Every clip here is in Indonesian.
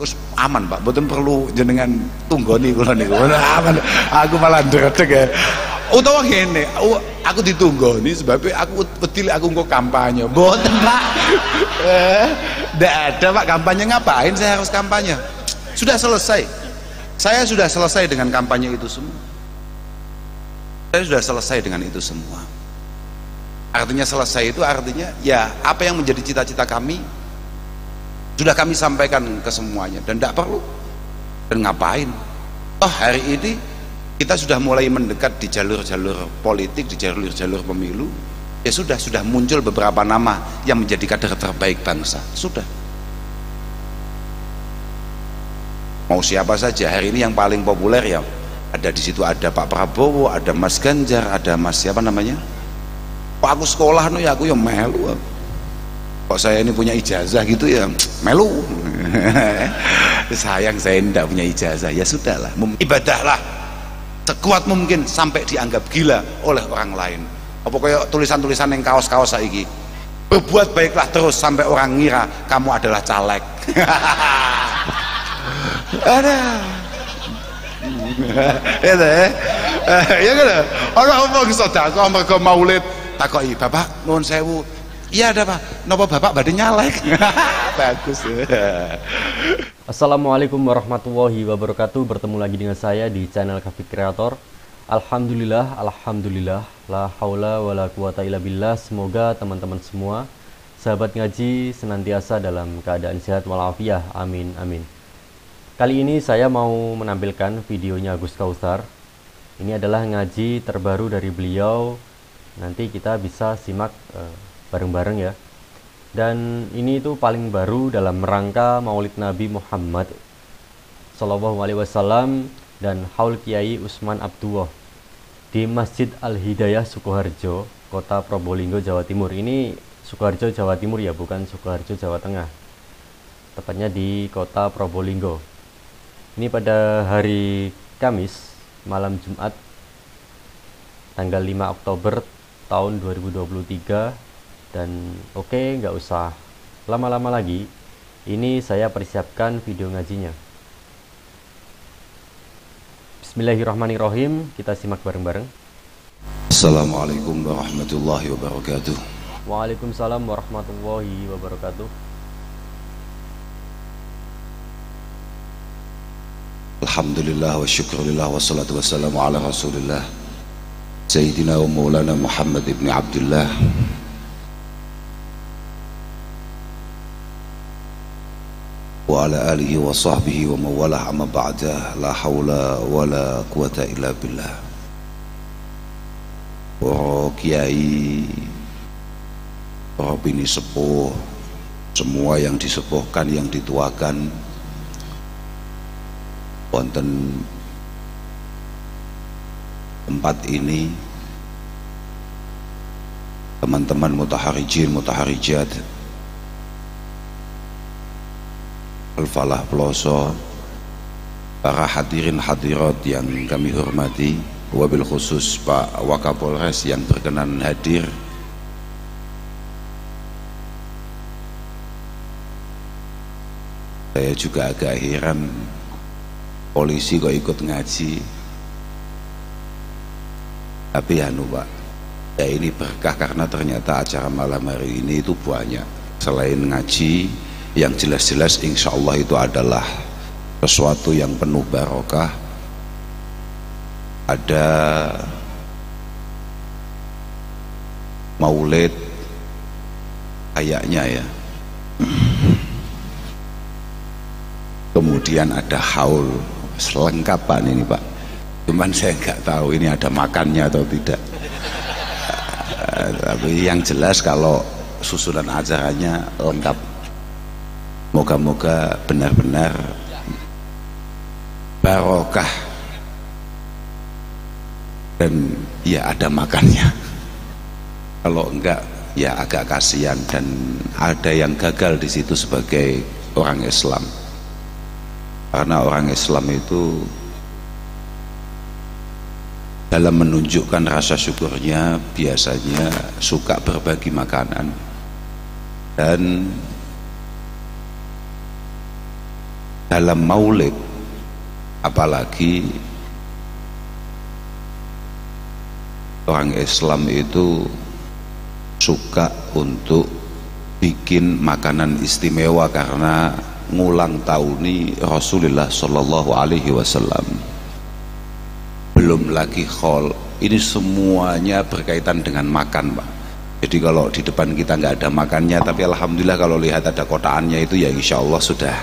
Terus aman Pak, mboten perlu jenengan tunggoni kula niku. Aman. Aku malah ndredeg ya. Utawa ngene, aku ditunggoni sebab aku wedi aku engko kampanye. Mboten Pak. Ndak ada Pak kampanye, ngapain saya harus kampanye? Sudah selesai. Saya sudah selesai dengan kampanye itu semua. Saya sudah selesai dengan itu semua. Artinya selesai itu artinya ya apa yang menjadi cita-cita kami sudah kami sampaikan ke semuanya dan tidak perlu dan ngapain. Oh hari ini kita sudah mulai mendekat di jalur-jalur politik, di jalur-jalur pemilu. Ya sudah muncul beberapa nama yang menjadi kader terbaik bangsa. Sudah. Mau siapa saja hari ini yang paling populer ya ada di situ, ada Pak Prabowo, ada Mas Ganjar, ada Mas siapa namanya. Kok aku sekolah no ya aku yang melu. Kok saya ini punya ijazah gitu ya melu. Sayang saya tidak punya ijazah. Ya sudahlah, ibadahlah sekuat mungkin sampai dianggap gila oleh orang lain. Apa kayak tulisan-tulisan yang kaos-kaos saiki, berbuat baiklah terus sampai orang ngira kamu adalah caleg. Ada ya kan orang ngomong sedekah mergo maulid takoki bapak nuwun sewu. Iya ada Pak, napa bapak badhe nyalek? Bagus. Assalamualaikum warahmatullahi wabarakatuh. Bertemu lagi dengan saya di channel Kafid Kreator. Alhamdulillah, la haula wala quwata illa billah. Semoga teman-teman semua sahabat ngaji senantiasa dalam keadaan sehat walafiat. Amin amin. Kali ini saya mau menampilkan videonya Gus Kautsar. Ini adalah ngaji terbaru dari beliau. Nanti kita bisa simak bareng-bareng ya. Dan ini itu paling baru dalam rangka Maulid Nabi Muhammad Sallallahu Alaihi Wasallam dan Haul Kiai Usman Abdullah di Masjid Al-Hidayah Sukoharjo, Kota Probolinggo, Jawa Timur. Ini Sukoharjo, Jawa Timur ya, bukan Sukoharjo, Jawa Tengah. Tepatnya di Kota Probolinggo. Ini pada hari Kamis, malam Jumat, tanggal 5 Oktober tahun 2023. Dan oke, nggak usah lama-lama lagi, ini saya persiapkan video ngajinya. Bismillahirrahmanirrahim, kita simak bareng-bareng. Assalamualaikum warahmatullahi wabarakatuh. Waalaikumsalam warahmatullahi wabarakatuh. Alhamdulillah wa syukurillah wa salatu wassalamu ala rasulillah Sayyidina wa maulana Muhammad ibn Abdullah wa ala alihi wa sahbihi wa mawalah, amma ba'dah. La hawla wa la quwata illa billah. Para kiai, para bini sepuh, semua yang disepuhkan, yang dituakan wonten tempat ini, teman-teman mutaharijin, mutaharijat, Al-Falah Peloso, para hadirin hadirat yang kami hormati, wabil khusus Pak Wakapolres yang berkenan hadir, saya juga agak heran polisi kok ikut ngaji. Tapi anu Pak, ya ini berkah karena ternyata acara malam hari ini itu banyak. Selain ngaji, yang jelas-jelas insya Allah itu adalah sesuatu yang penuh barokah. Ada maulid kayaknya ya, kemudian ada haul, selengkapan ini Pak. Cuman saya nggak tahu ini ada makannya atau tidak. Tapi yang jelas kalau susunan acaranya lengkap. Moga-moga benar-benar barokah dan ya ada makannya. Kalau enggak ya agak kasihan dan ada yang gagal di situ sebagai orang Islam. Karena orang Islam itu dalam menunjukkan rasa syukurnya biasanya suka berbagi makanan. Dan dalam maulid, apalagi orang Islam itu suka untuk bikin makanan istimewa karena ngulang tahuni Rasulullah Shallallahu Alaihi Wasallam. Belum lagi khol, ini semuanya berkaitan dengan makan, Pak. Jadi kalau di depan kita nggak ada makannya, tapi alhamdulillah kalau lihat ada kotaannya itu ya insya Allah sudah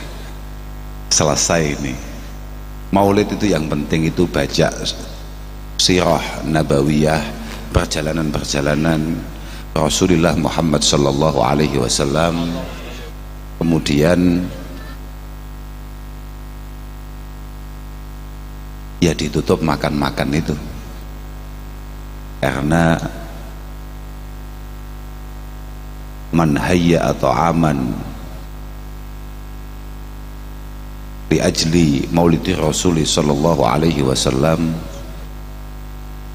selesai ini. Maulid itu yang penting itu baca sirah nabawiyah, perjalanan-perjalanan Rasulullah Muhammad Sallallahu Alaihi Wasallam. Kemudian ya ditutup makan-makan itu, karena man hayya atau aman li ajli maulidi Rasul sallallahu alaihi wasallam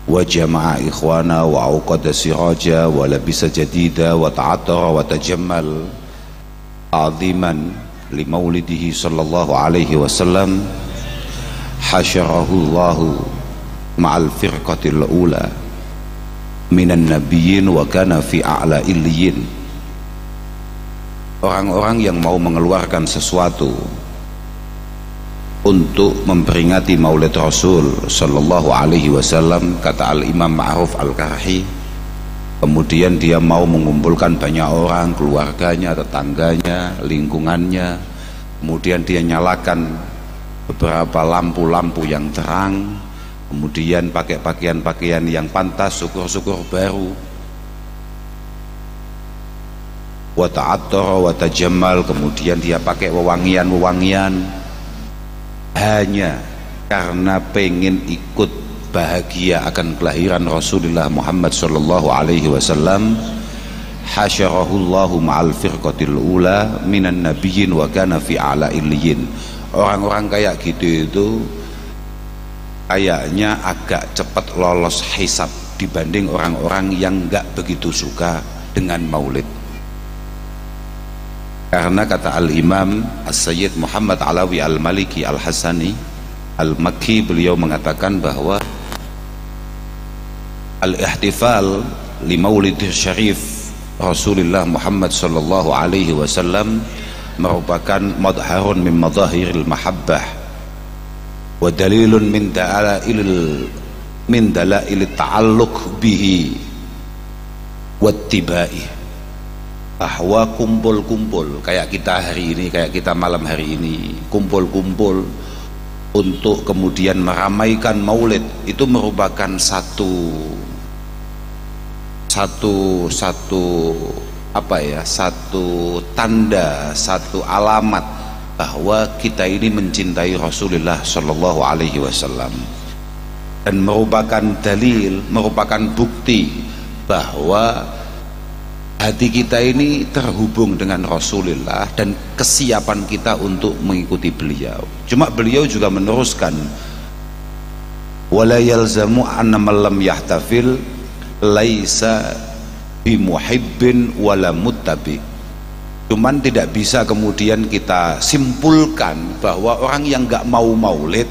wa jama'a ikhwana wa auqada siraja wa labisa jadida wa ta'attara wa tajammal aziman li maulidihi sallallahu alaihi wasallam hasyarahu Allahu ma'al firqatil ula minan nabiyyin wa kana fi a'la illiyin. Orang-orang yang mau mengeluarkan sesuatu untuk memperingati Maulid Rasul Sallallahu Alaihi Wasallam, kata Al-Imam Ma'ruf Al-Karhi, kemudian dia mau mengumpulkan banyak orang, keluarganya, tetangganya, lingkungannya, kemudian dia nyalakan beberapa lampu-lampu yang terang, kemudian pakai pakaian-pakaian yang pantas, syukur-syukur baru, wa ta'attara wa tajammal, kemudian dia pakai wewangian-wewangian, hanya karena pengen ikut bahagia akan kelahiran Rasulullah Muhammad sallallahu alaihi wasallam. Hasyarahullahu ma'al firqatil ula minan nabiyyin wa kana fi a'la illiyin. Orang-orang kayak gitu itu kayaknya agak cepat lolos hisab dibanding orang-orang yang enggak begitu suka dengan maulid. Karena kata Al-Imam As-Sayyid Muhammad Alawi Al-Maliki Al-Hasani Al-Makki, beliau mengatakan bahwa al-ihtifal li maulidih syarif Rasulullah Muhammad sallallahu alaihi wasallam merupakan madharun min madahiril mahabbah wa dalilun min dalail ta'alluq bihi wattiba'i. Bahwa kumpul-kumpul kayak kita hari ini, kayak kita malam hari ini, kumpul-kumpul untuk kemudian meramaikan maulid, itu merupakan satu tanda, satu alamat bahwa kita ini mencintai Rasulullah Shallallahu Alaihi Wasallam, dan merupakan dalil, merupakan bukti bahwa hati kita ini terhubung dengan Rasulullah dan kesiapan kita untuk mengikuti beliau. Cuma beliau juga meneruskan, wala yalzamu anna man lam yahtafil laisa bimuhibbin wala muttabi. Cuman tidak bisa kemudian kita simpulkan bahwa orang yang enggak mau maulid,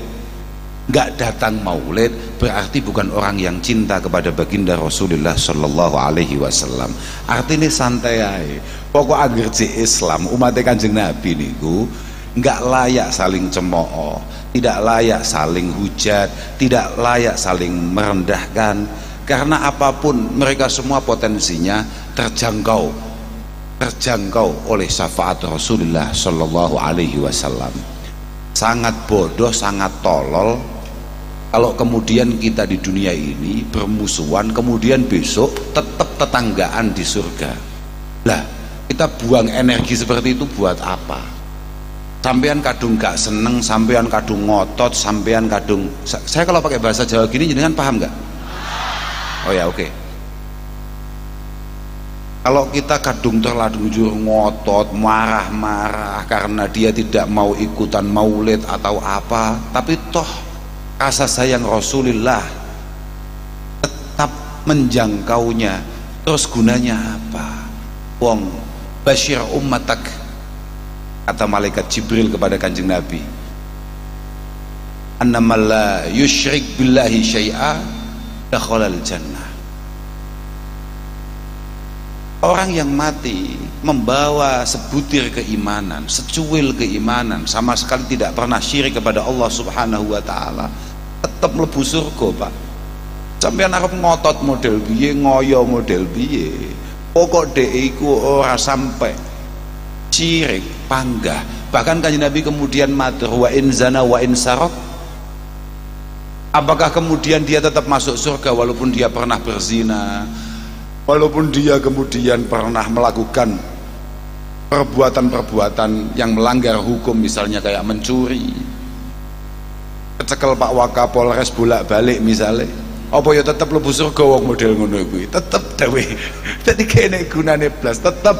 enggak datang maulid, berarti bukan orang yang cinta kepada baginda Rasulullah Sallallahu Alaihi Wasallam. Artinya santai aja. Pokok agar Islam umat Kanjeng Nabi niku enggak layak saling cemooh, tidak layak saling hujat, tidak layak saling merendahkan, karena apapun mereka semua potensinya terjangkau oleh syafaat Rasulullah Sallallahu Alaihi Wasallam. Sangat bodoh, sangat tolol kalau kemudian kita di dunia ini bermusuhan, kemudian besok tetap tetanggaan di surga. Lah, kita buang energi seperti itu buat apa? Sampean kadung gak seneng, sampean kadung ngotot, sampean kadung, saya kalau pakai bahasa Jawa gini jenengan paham gak? Oh ya, oke. Kalau kita kadung terlanjur ngotot, marah-marah karena dia tidak mau ikutan maulid atau apa, tapi toh rasa sayang Rasulullah tetap menjangkaunya, terus gunanya apa? Wong basyir ummatak, kata malaikat Jibril kepada Kanjeng Nabi, annamal la yusyrik billahi syai'a dakhalal jannah. Orang yang mati membawa sebutir keimanan, secuil keimanan, sama sekali tidak pernah syirik kepada Allah Subhanahu wa taala, tetap mlebu surga, Pak. Sampeyan arep ngotot model piye, ngoyo model piye, pokok dhek iku ora sampai syirik, panggah. Bahkan Kanjeng Nabi kemudian matur, wa in zana wa in saraq. Apakah kemudian dia tetap masuk surga walaupun dia pernah berzina, walaupun dia kemudian pernah melakukan perbuatan-perbuatan yang melanggar hukum, misalnya kayak mencuri, kecekel Pak Wakapolres bolak-balik misalnya, apa ya tetap mlebu surga wong model ngono kuwi? Tetep dawe. Dadi kene gunane blas, tetep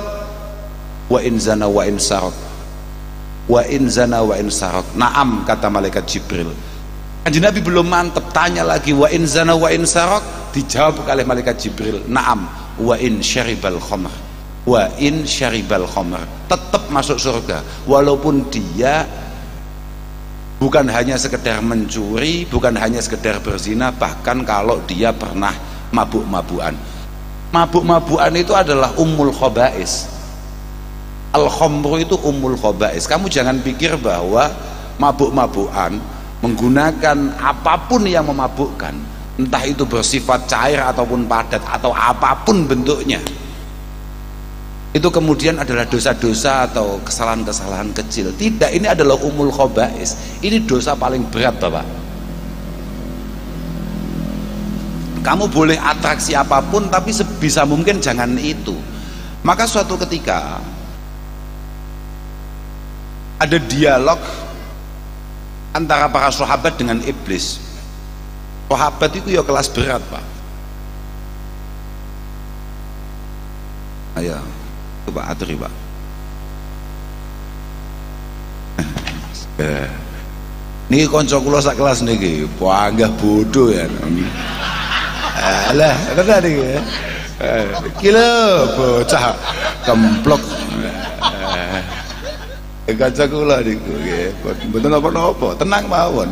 wa in zana wa in saraq. Wa in zana wa in saraq. Naam, kata malaikat Jibril. Kanjeng Nabi belum mantep, tanya lagi, wa in zana wa in saraq, dijawab oleh malaikat Jibril, naam, wa in syaribal khamr, wa in syaribal khamr, tetap masuk surga walaupun dia bukan hanya sekedar mencuri, bukan hanya sekedar berzina, bahkan kalau dia pernah mabuk-mabukan. Mabuk-mabukan itu adalah ummul khaba'is. Al-khamru itu ummul khaba'is. Kamu jangan pikir bahwa mabuk-mabukan menggunakan apapun yang memabukkan, entah itu bersifat cair ataupun padat atau apapun bentuknya, itu kemudian adalah dosa-dosa atau kesalahan-kesalahan kecil. Tidak, ini adalah umul khaba'is. Ini dosa paling berat, Bapak. Kamu boleh atraksi apapun, tapi sebisa mungkin jangan itu. Maka suatu ketika ada dialog antara para sahabat dengan iblis. Sahabat itu ya kelas berat, Pak. Ayo, coba aturi, Pak. Niki kanca kula sak kelas niki, panggah bodoh ya. Alah, tenan iki. Kilo bocah kemplok. Kanca kula niku nggih, mboten napa-napa, tenang mawon.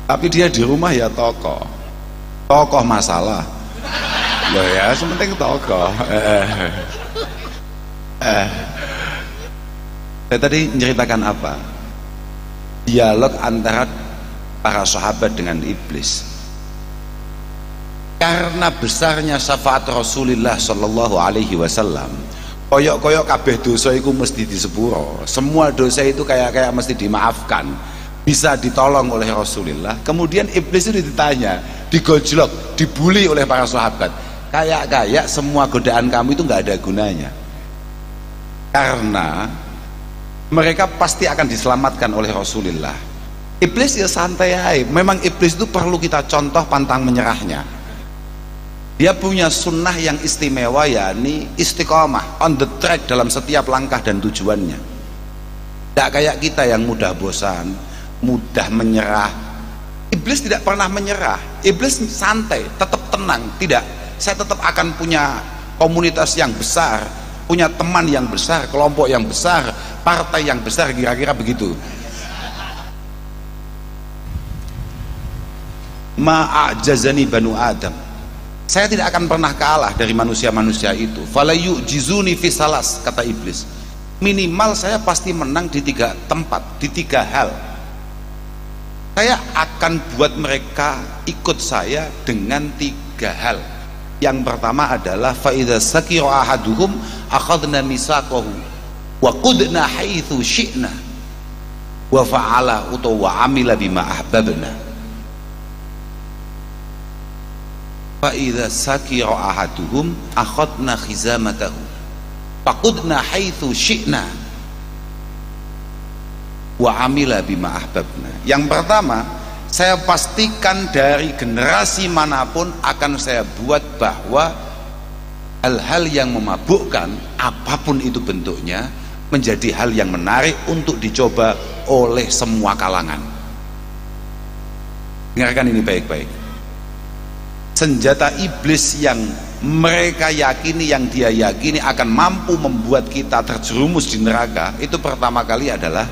Tapi dia di rumah ya tokoh masalah. Loh ya, sementing tokoh. Saya tadi menceritakan apa? Dialog antara para sahabat dengan iblis. Karena besarnya syafaat Rasulullah sallallahu alaihi wasallam, koyok-koyok kabeh dosa itu mesti disepuro. Semua dosa itu kayak mesti dimaafkan, bisa ditolong oleh Rasulullah. Kemudian iblis itu ditanya, digojlok, dibully oleh para sahabat. Kayak semua godaan kamu itu nggak ada gunanya. Karena mereka pasti akan diselamatkan oleh Rasulullah. Iblis ya santai aja. Memang iblis itu perlu kita contoh pantang menyerahnya. Dia punya sunnah yang istimewa, yakni istiqomah, on the track dalam setiap langkah dan tujuannya. Tidak kayak kita yang mudah bosan, mudah menyerah. Iblis tidak pernah menyerah. Iblis santai, tetap tenang. Tidak, saya tetap akan punya komunitas yang besar, punya teman yang besar, kelompok yang besar, partai yang besar, kira-kira begitu. Ma'ajazani banu Adam, saya tidak akan pernah kalah dari manusia-manusia itu. Fala yu'jizuni fi salas, kata iblis. Minimal saya pasti menang di 3 tempat, di 3 hal. Saya akan buat mereka ikut saya dengan 3 hal. Yang pertama adalah fa idza sakira ahaduhum akhadna misaqahu wa qudna haitsu syi'na wa fa'ala wa amila bima ahbabna. Fa'idha sakira ahaduhum akhadna khizamatahu faqudna haitsu syi'na wa amila bima ahbabna. Yang pertama, saya pastikan dari generasi manapun akan saya buat bahwa hal-hal yang memabukkan, apapun itu bentuknya, menjadi hal yang menarik untuk dicoba oleh semua kalangan. Dengarkan ini baik-baik. Senjata iblis yang mereka yakini, yang dia yakini akan mampu membuat kita terjerumus di neraka, itu pertama kali adalah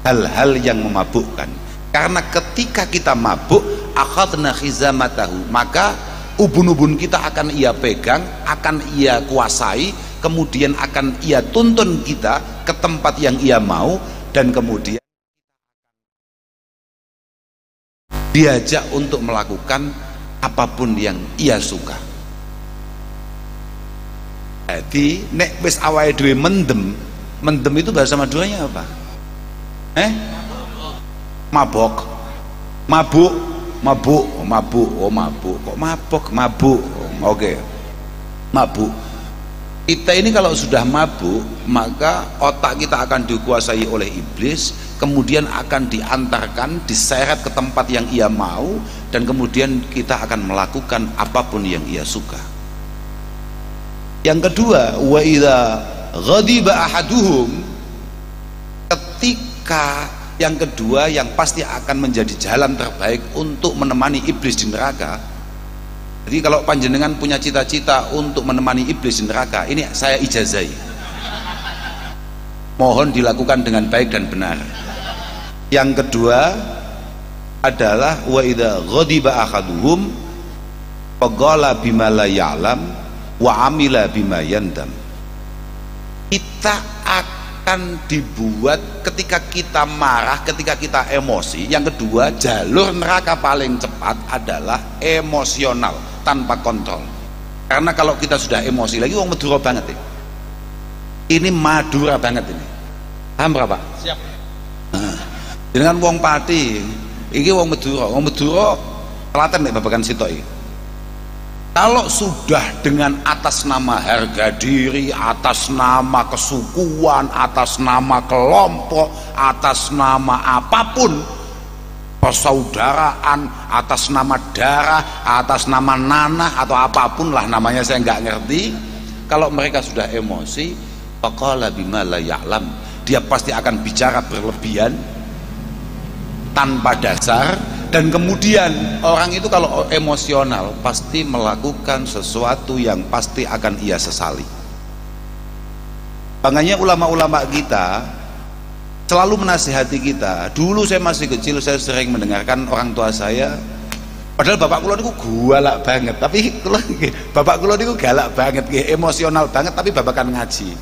hal-hal yang memabukkan. Karena ketika kita mabuk, akhadna khizamatahu, maka ubun-ubun kita akan ia pegang, akan ia kuasai, kemudian akan ia tuntun kita ke tempat yang ia mau, dan kemudian diajak untuk melakukan apapun yang ia suka. Jadi nek wis awake dhewe mendem itu bahasa Maduranya apa? Mabok. Mabuk. Oh mabuk. Kok mabok? Mabuk. Oke. Mabuk. Kita ini kalau sudah mabuk, maka otak kita akan dikuasai oleh iblis, kemudian akan diantarkan, diseret ke tempat yang ia mau, dan kemudian kita akan melakukan apapun yang ia suka. Yang kedua, wa idza ghadiba ahaduhum, ketika yang kedua yang pasti akan menjadi jalan terbaik untuk menemani iblis di neraka. Jadi kalau panjenengan punya cita-cita untuk menemani iblis di neraka, ini saya ijazai, mohon dilakukan dengan baik dan benar. Yang kedua adalah wa idza ghadiba ahaduhum faqala bima la ya'lam wa amila bima yandam. Kita akan dibuat ketika kita marah, ketika kita emosi. Yang kedua, jalur neraka paling cepat adalah emosional, tanpa kontrol. Karena kalau kita sudah emosi lagi, wong Madura banget ya. Ini Madura banget ini. Paham berapa? Siap. Dengan wong Pati, ini wong Madura. Wong Madura telaten nek babagan sitok iki. Kalau sudah dengan atas nama harga diri, atas nama kesukuan, atas nama kelompok, atas nama apapun, persaudaraan, atas nama darah, atas nama nanah atau apapun lah namanya, saya nggak ngerti. Kalau mereka sudah emosi, faqala bima la ya'lam, dia pasti akan bicara berlebihan tanpa dasar. Dan kemudian orang itu kalau emosional pasti melakukan sesuatu yang pasti akan ia sesali. Makanya ulama-ulama kita selalu menasihati kita. Dulu saya masih kecil, saya sering mendengarkan orang tua saya, padahal bapak kula niku galak banget, tapi bapak kula niku galak banget, emosional banget, tapi babakan ngaji.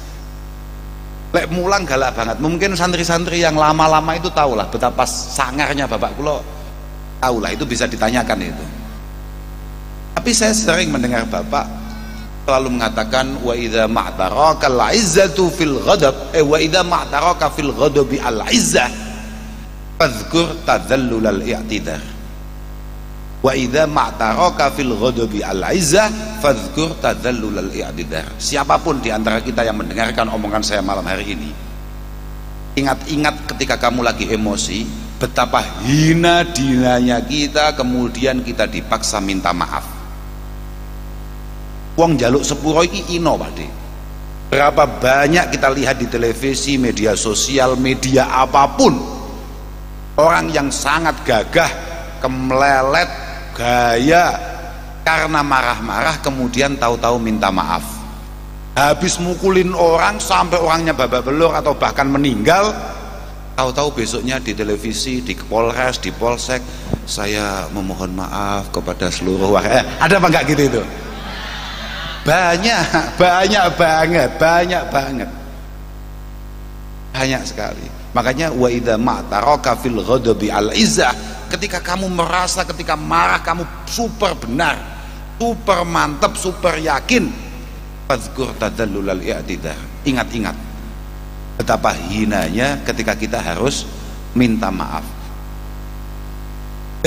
Lek mulang galak banget. Mungkin santri-santri yang lama-lama itu tahulah betapa sangarnya bapak kula. Tahulah, itu bisa ditanyakan itu. Tapi saya sering mendengar bapak selalu mengatakan wa idza ma'taraka al-izzatu fil ghadab wa idza ma'taraka fil ghadabi al-izzah fadhkur tadhallul al-i'tidar. Wa idza ma'taraka fil ghadabi al-izzah fadhkur tadhallul al-i'tidar. Siapapun di antara kita yang mendengarkan omongan saya malam hari ini, ingat-ingat ketika kamu lagi emosi, betapa hina dinanya kita, kemudian kita dipaksa minta maaf. Wong jaluk sepuro iki ino Pak De. Berapa banyak kita lihat di televisi, media sosial, media apapun, orang yang sangat gagah, kemelelet, gaya, karena marah-marah kemudian tahu-tahu minta maaf. Habis mukulin orang sampai orangnya babak belur atau bahkan meninggal, tahu-tahu besoknya di televisi, di Polres, di Polsek, saya memohon maaf kepada seluruh warga. Ada apa enggak gitu itu? Banyak sekali. Makanya wa idza ma'taraka fil ghadabi al-izzah, ketika kamu merasa ketika marah kamu super benar, super mantap, super yakin, fadzkur tadallul al-i'tidar. Ingat-ingat betapa hinanya ketika kita harus minta maaf.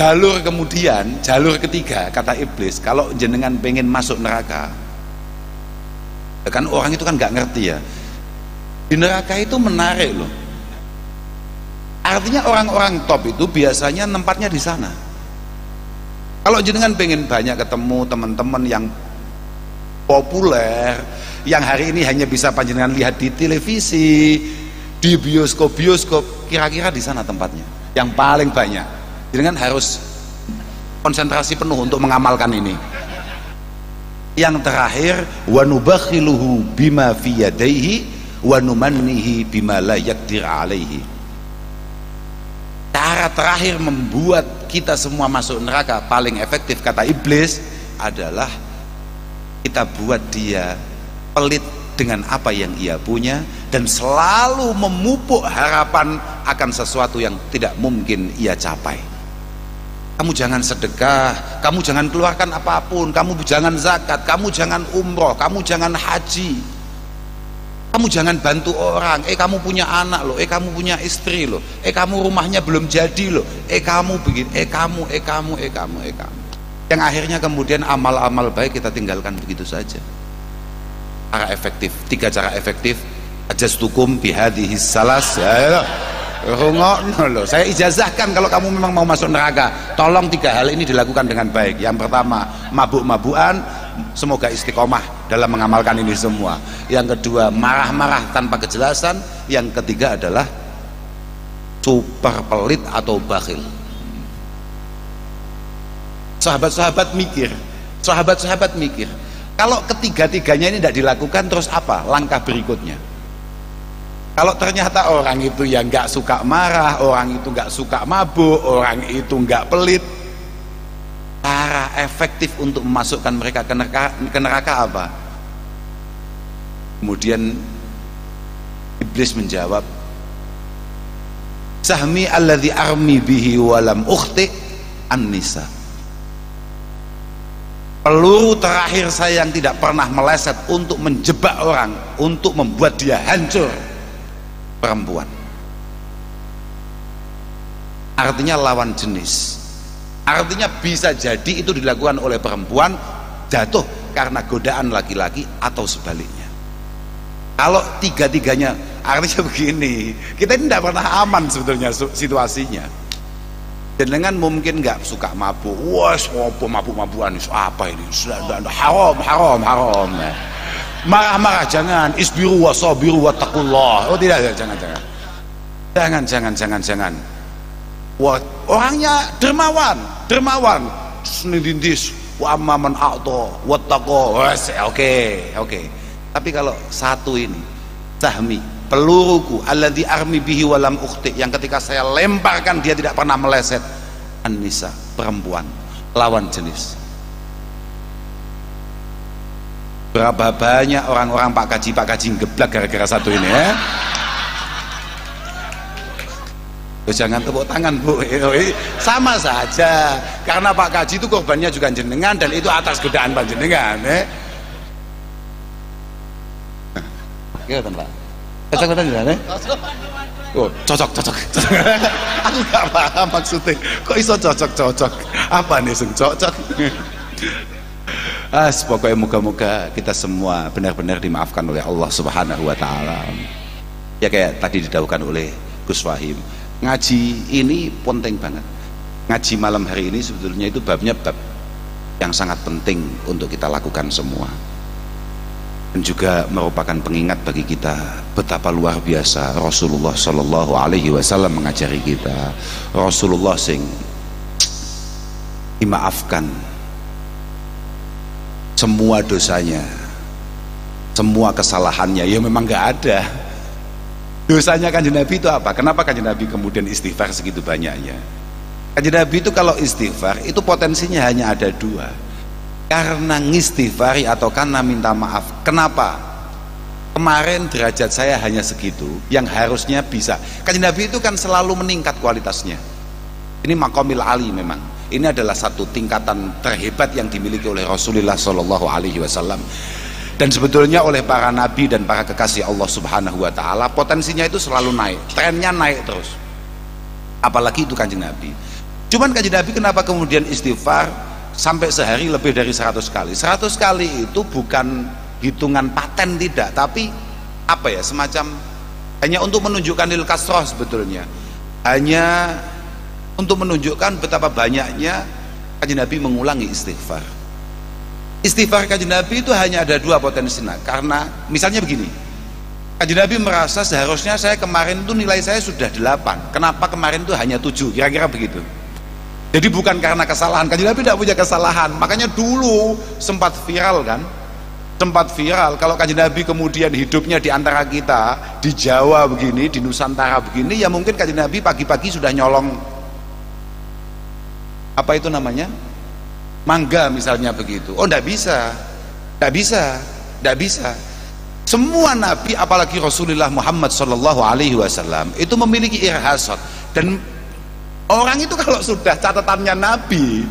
Jalur kemudian, jalur ketiga kata iblis, kalau jenengan pengen masuk neraka, kan orang itu kan nggak ngerti ya, di neraka itu menarik loh. Artinya orang-orang top itu biasanya tempatnya di sana. Kalau jenengan pengen banyak ketemu teman-teman yang populer, yang hari ini hanya bisa panjenengan lihat di televisi, di bioskop-bioskop, kira-kira di sana tempatnya yang paling banyak. Jenengan harus konsentrasi penuh untuk mengamalkan ini. Yang terakhir, wa nubakhiluhu bima fi yadayhi wa numannihi bima la yaqdir alaihi. Cara terakhir membuat kita semua masuk neraka paling efektif kata iblis adalah kita buat dia pelit dengan apa yang ia punya dan selalu memupuk harapan akan sesuatu yang tidak mungkin ia capai. Kamu jangan sedekah, kamu jangan keluarkan apapun, kamu jangan zakat, kamu jangan umroh, kamu jangan haji, kamu jangan bantu orang, kamu punya anak loh, kamu punya istri loh, kamu rumahnya belum jadi loh, kamu begini, kamu. Yang akhirnya kemudian amal-amal baik kita tinggalkan begitu saja. Cara efektif, 3 cara efektif. Ajastukum bihadhihi salas. Rungokno loh, saya ijazahkan kalau kamu memang mau masuk neraka, tolong 3 hal ini dilakukan dengan baik. Yang pertama, mabuk-mabukan, semoga istiqomah dalam mengamalkan ini semua. Yang kedua, marah-marah tanpa kejelasan. Yang ketiga adalah super pelit atau bakhil. Sahabat-sahabat mikir, kalau ketiga-tiganya ini tidak dilakukan, terus apa langkah berikutnya? Kalau ternyata orang itu yang nggak suka marah, orang itu nggak suka mabuk, orang itu nggak pelit, cara efektif untuk memasukkan mereka ke neraka apa? Kemudian iblis menjawab, sahmi alladhi armi bihi walam ukhti an-nisa. Peluru terakhir saya yang tidak pernah meleset untuk menjebak orang, untuk membuat dia hancur, perempuan. Artinya lawan jenis. Artinya bisa jadi itu dilakukan oleh perempuan, jatuh karena godaan laki-laki atau sebaliknya. Kalau tiga-tiganya, artinya begini, kita ini tidak pernah aman sebetulnya situasinya. Jenengan mungkin nggak suka mabuk, wah apa mabuk-mabukan apa ini, haram. Marah-marah jangan, isbiru wa sabiru wa taqullah. Oh tidak, jangan. Wah, orangnya dermawan, senindis, wa amman a'ta wa taqa. Oke. Tapi kalau satu ini, sahmi, peluruku alladzi armi bihi walam ukhti, yang ketika saya lemparkan dia tidak pernah meleset, an-nisa, perempuan, lawan jenis. Berapa banyak orang-orang Pak Kaji geblak gara-gara satu ini ya? Jangan tepuk tangan Bu, sama saja, karena Pak Kaji itu korbannya juga jenengan dan itu atas godaan panjenengan. Kelihatan Pak? Cocok jenengan Oh, cocok. Aku gak paham maksudnya. Kok iso cocok? Apa nih sing cocok? Pokoknya moga-moga kita semua benar-benar dimaafkan oleh Allah Subhanahu wa taala. Ya kayak tadi didahulukan oleh Gus Wahim. Ngaji ini penting banget. Ngaji malam hari ini sebetulnya itu babnya bab yang sangat penting untuk kita lakukan semua. Dan juga merupakan pengingat bagi kita betapa luar biasa Rasulullah Shallallahu Alaihi Wasallam mengajari kita. Rasulullah sing dimaafkan semua dosanya, semua kesalahannya, ya memang nggak ada. Dosanya Kanjeng Nabi itu apa? Kenapa Kanjeng Nabi kemudian istighfar segitu banyaknya? Kanjeng Nabi itu kalau istighfar itu potensinya hanya ada 2. Karena ngistighfari atau karena minta maaf. Kenapa? Kemarin derajat saya hanya segitu, yang harusnya bisa. Kanjeng Nabi itu kan selalu meningkat kualitasnya. Ini maqamil ali memang. Ini adalah satu tingkatan terhebat yang dimiliki oleh Rasulullah Shallallahu Alaihi Wasallam. Dan sebetulnya oleh para nabi dan para kekasih Allah Subhanahu Wa Taala, potensinya itu selalu naik, trennya naik terus. Apalagi itu Kanjeng Nabi. Cuman Kanjeng Nabi kenapa kemudian istighfar sampai sehari lebih dari 100 kali? 100 kali itu bukan hitungan paten, tidak, tapi apa ya, semacam hanya untuk menunjukkan lil kasroh sebetulnya, hanya untuk menunjukkan betapa banyaknya Kanjeng Nabi mengulangi istighfar. Istighfar Kanjeng Nabi itu hanya ada 2 potensi. Karena misalnya begini, Kanjeng Nabi merasa seharusnya saya kemarin itu nilai saya sudah 8, kenapa kemarin itu hanya 7, kira-kira begitu. Jadi bukan karena kesalahan, Kanjeng Nabi tidak punya kesalahan. Makanya dulu sempat viral kan, sempat viral kalau Kanjeng Nabi kemudian hidupnya di antara kita, di Jawa begini, di Nusantara begini, ya mungkin Kanjeng Nabi pagi-pagi sudah nyolong apa itu namanya, mangga misalnya begitu. Oh, tidak bisa, tidak bisa, tidak bisa. Semua Nabi, apalagi Rasulullah Muhammad SAW itu memiliki irhasat. Dan orang itu kalau sudah catatannya Nabi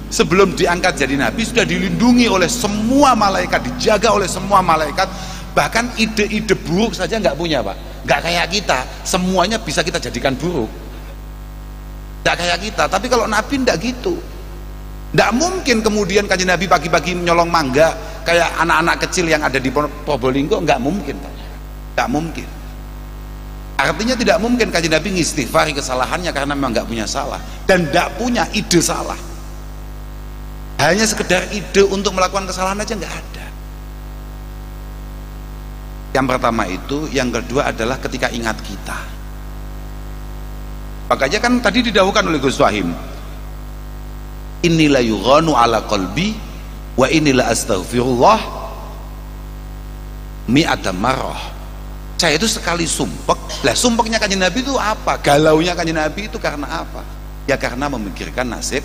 sebelum diangkat jadi Nabi sudah dilindungi oleh semua malaikat, dijaga oleh semua malaikat. Bahkan ide-ide buruk saja nggak punya, Pak. Nggak kayak kita, semuanya bisa kita jadikan buruk. Nggak kayak kita. Tapi kalau Nabi nggak gitu. Nggak mungkin kemudian Kanjeng Nabi pagi-pagi nyolong mangga kayak anak-anak kecil yang ada di Probolinggo. Nggak mungkin, Pak. Nggak mungkin. Artinya tidak mungkin Kanjeng Nabi ngistighfari kesalahannya karena memang nggak punya salah dan nggak punya ide salah. Hanya sekedar ide untuk melakukan kesalahan aja nggak ada. Yang pertama itu, yang kedua adalah ketika ingat kita. Makanya kan tadi didahulukan oleh Gus Wahim, inilah yughanu ala qalbi wa inilah astaghfirullah mi'ata marrah. Saya itu sekali sumpek. Lah sumpeknya Kanjeng Nabi itu apa? Galaunya Kanjeng Nabi itu karena apa? Ya karena memikirkan nasib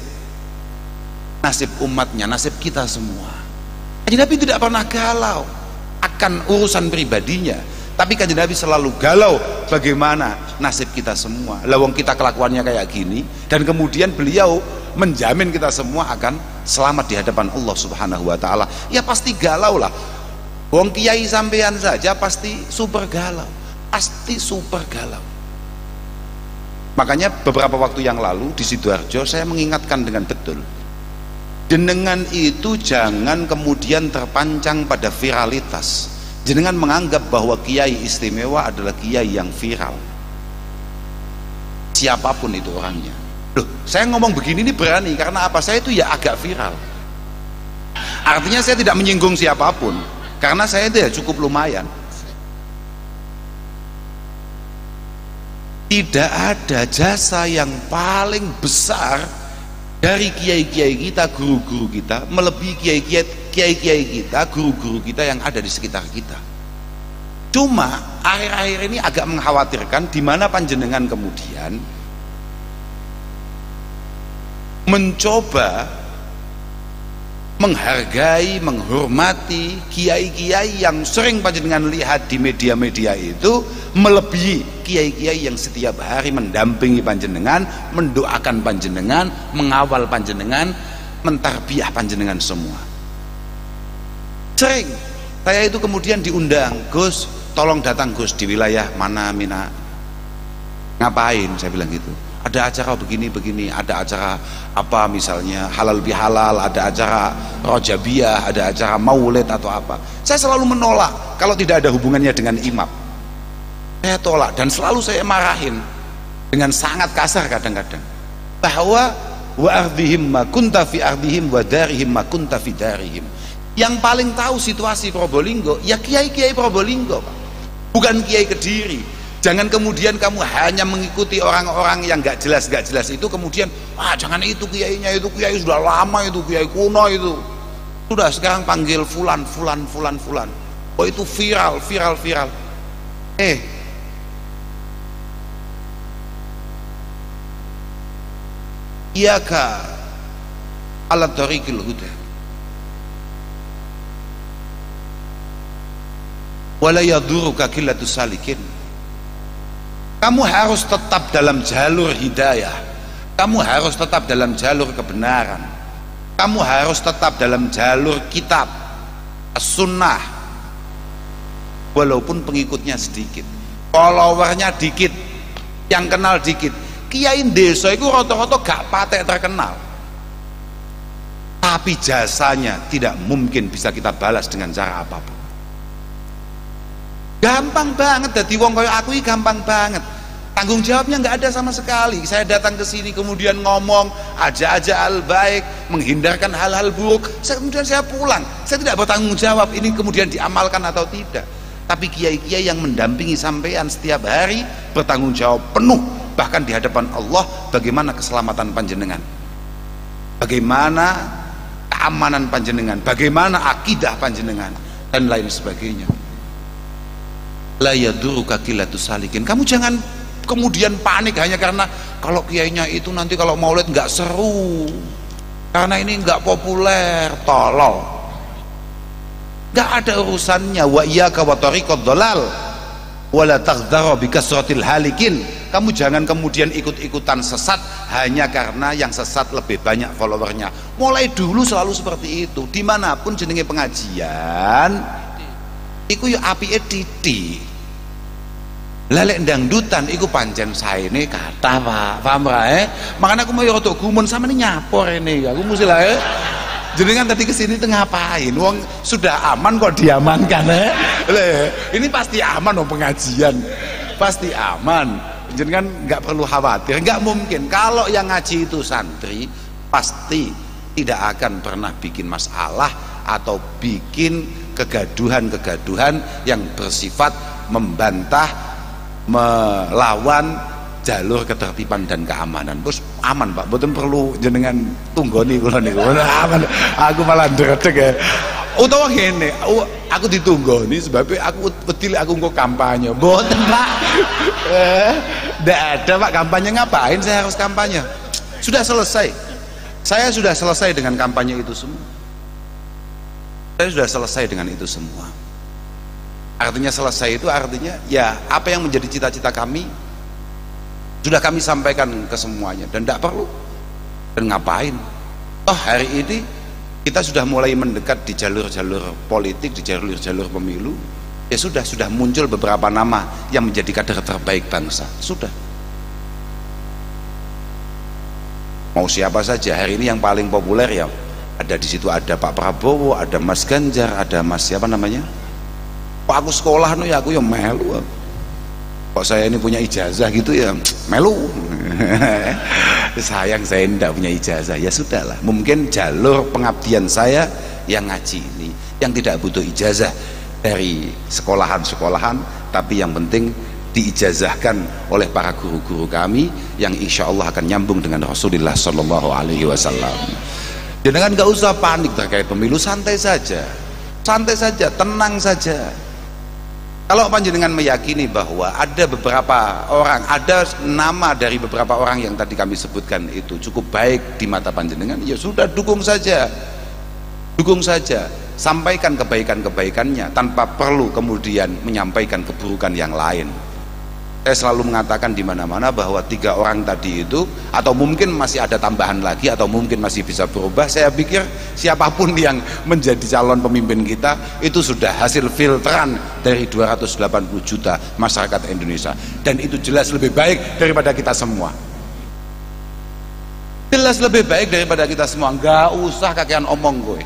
umatnya, nasib kita semua. Kanjeng Nabi tidak pernah galau akan urusan pribadinya, tapi Kanjeng Nabi selalu galau bagaimana nasib kita semua. Lah wong kita kelakuannya kayak gini, dan kemudian beliau menjamin kita semua akan selamat di hadapan Allah Subhanahu wa taala. Ya pasti galau lah. Wong kiai sampean saja pasti super galau, pasti super galau. Makanya beberapa waktu yang lalu di Sidoarjo saya mengingatkan dengan betul, jenengan itu jangan kemudian terpancang pada viralitas. Jenengan menganggap bahwa kiai istimewa adalah kiai yang viral, siapapun itu orangnya. Loh, saya ngomong begini ini berani karena apa? Saya itu ya agak viral. Artinya saya tidak menyinggung siapapun, karena saya itu ya cukup lumayan. Tidak ada jasa yang paling besar dari kiai-kiai kita, guru-guru kita, melebihi kiai-kiai kita, guru-guru kita yang ada di sekitar kita. Cuma akhir-akhir ini agak mengkhawatirkan di mana panjenengan kemudian mencoba menghargai, menghormati kiai-kiai yang sering panjenengan lihat di media-media itu melebihi kiai-kiai yang setiap hari mendampingi panjenengan, mendoakan panjenengan, mengawal panjenengan, mentarbiyah panjenengan semua. Sering saya itu kemudian diundang, Gus, tolong datang Gus di wilayah mana Mina. Ngapain? Saya bilang gitu. Ada acara begini-begini, ada acara apa misalnya halal bihalal, ada acara rojabiyah, ada acara maulid atau apa. Saya selalu menolak kalau tidak ada hubungannya dengan imam. Saya tolak dan selalu saya marahin dengan sangat kasar kadang-kadang, bahwa wa ardhihim ma kunta fi ardhihim wa darihim ma kunta fi darihim. Yang paling tahu situasi Probolinggo ya kiai-kiai Probolinggo, Pak. Bukan kiai Kediri. Jangan kemudian kamu hanya mengikuti orang-orang yang gak jelas itu, kemudian jangan itu kiainya, itu kiai sudah lama, itu kiai kuno itu. Sudah sekarang panggil fulan. Oh itu viral. Iyaka ala tariqil huda wala yaduruka qillatus salikin. Kamu harus tetap dalam jalur hidayah, kamu harus tetap dalam jalur kebenaran, kamu harus tetap dalam jalur kitab as-sunnah, walaupun pengikutnya sedikit, followernya dikit, yang kenal dikit. Kiai desa itu rata-rata gak patek terkenal, tapi jasanya tidak mungkin bisa kita balas dengan cara apapun. Gampang banget dadi wong kaya aku ini, gampang banget. Tanggung jawabnya nggak ada sama sekali. Saya datang ke sini kemudian ngomong aja al baik, menghindarkan hal-hal buruk. Kemudian saya pulang. Saya tidak bertanggung jawab ini kemudian diamalkan atau tidak. Tapi kiai-kiai yang mendampingi sampean setiap hari bertanggung jawab penuh, bahkan di hadapan Allah, bagaimana keselamatan panjenengan. bagaimana keamanan panjenengan, bagaimana akidah panjenengan, dan lain sebagainya. La yaduruka qillatus salikin. Kamu jangan kemudian panik hanya karena kalau kiainya itu nanti kalau maulid nggak seru, karena ini nggak populer, tolol. Nggak ada urusannya. Wa iyyaka wa tariqad dhalal wala taghdharu bi kasratil halikin. Kamu jangan kemudian ikut-ikutan sesat hanya karena yang sesat lebih banyak followernya. Mulai dulu selalu seperti itu. Dimanapun jenenge pengajian iku yo apike titik. Lelek dangdutan iku pancen saene kata Pak. Paham ra? Makanya aku mau rada gumun sampeyan nyapor ini. Aku mesti lah jenengan tadi kesini tuh ngapain? Wong sudah aman kok diamankan ini pasti aman dong pengajian. Pasti aman. Jenengan nggak perlu khawatir, nggak mungkin. Kalau yang ngaji itu santri pasti tidak akan pernah bikin masalah atau bikin kegaduhan-kegaduhan yang bersifat membantah, melawan jalur ketertiban dan keamanan. Terus aman Pak, mboten perlu jenengan tunggoni kula niku. Aman. Aku malah ndredeg ya. Utawa ngene, aku ditunggoni sebab aku pedil aku engko kampanye. Mboten Pak. Ndak ada Pak, kampanye ngapain saya harus kampanye? Sudah selesai. Saya sudah selesai dengan kampanye itu semua. Saya sudah selesai dengan itu semua. Artinya selesai itu artinya ya apa yang menjadi cita-cita kami sudah kami sampaikan ke semuanya dan tidak perlu. Dan ngapain? Oh hari ini kita sudah mulai mendekat di jalur-jalur politik, di jalur-jalur pemilu. Ya sudah muncul beberapa nama yang menjadi kader terbaik bangsa. Sudah. Mau siapa saja hari ini yang paling populer ya ada di situ, ada Pak Prabowo, ada Mas Ganjar, ada Mas siapa namanya? Kok aku sekolah nih aku ya melu. Kok saya ini punya ijazah gitu ya melu. Sayang saya tidak punya ijazah. Ya sudahlah, mungkin jalur pengabdian saya yang ngaji ini yang tidak butuh ijazah dari sekolahan-sekolahan, tapi yang penting diijazahkan oleh para guru-guru kami yang insya Allah akan nyambung dengan Rasulullah Shallallahu Alaihi Wasallam. Jangan nggak usah panik terkait pemilu, santai saja, tenang saja. Kalau panjenengan meyakini bahwa ada beberapa orang, ada nama dari beberapa orang yang tadi kami sebutkan itu cukup baik di mata panjenengan, ya sudah dukung saja, sampaikan kebaikan-kebaikannya tanpa perlu kemudian menyampaikan keburukan yang lain. Saya selalu mengatakan di mana-mana bahwa 3 orang tadi itu, atau mungkin masih ada tambahan lagi, atau mungkin masih bisa berubah. Saya pikir siapapun yang menjadi calon pemimpin kita itu sudah hasil filteran dari 280 juta masyarakat Indonesia, dan itu jelas lebih baik daripada kita semua. Jelas lebih baik daripada kita semua. Nggak usah kakean omong kowe.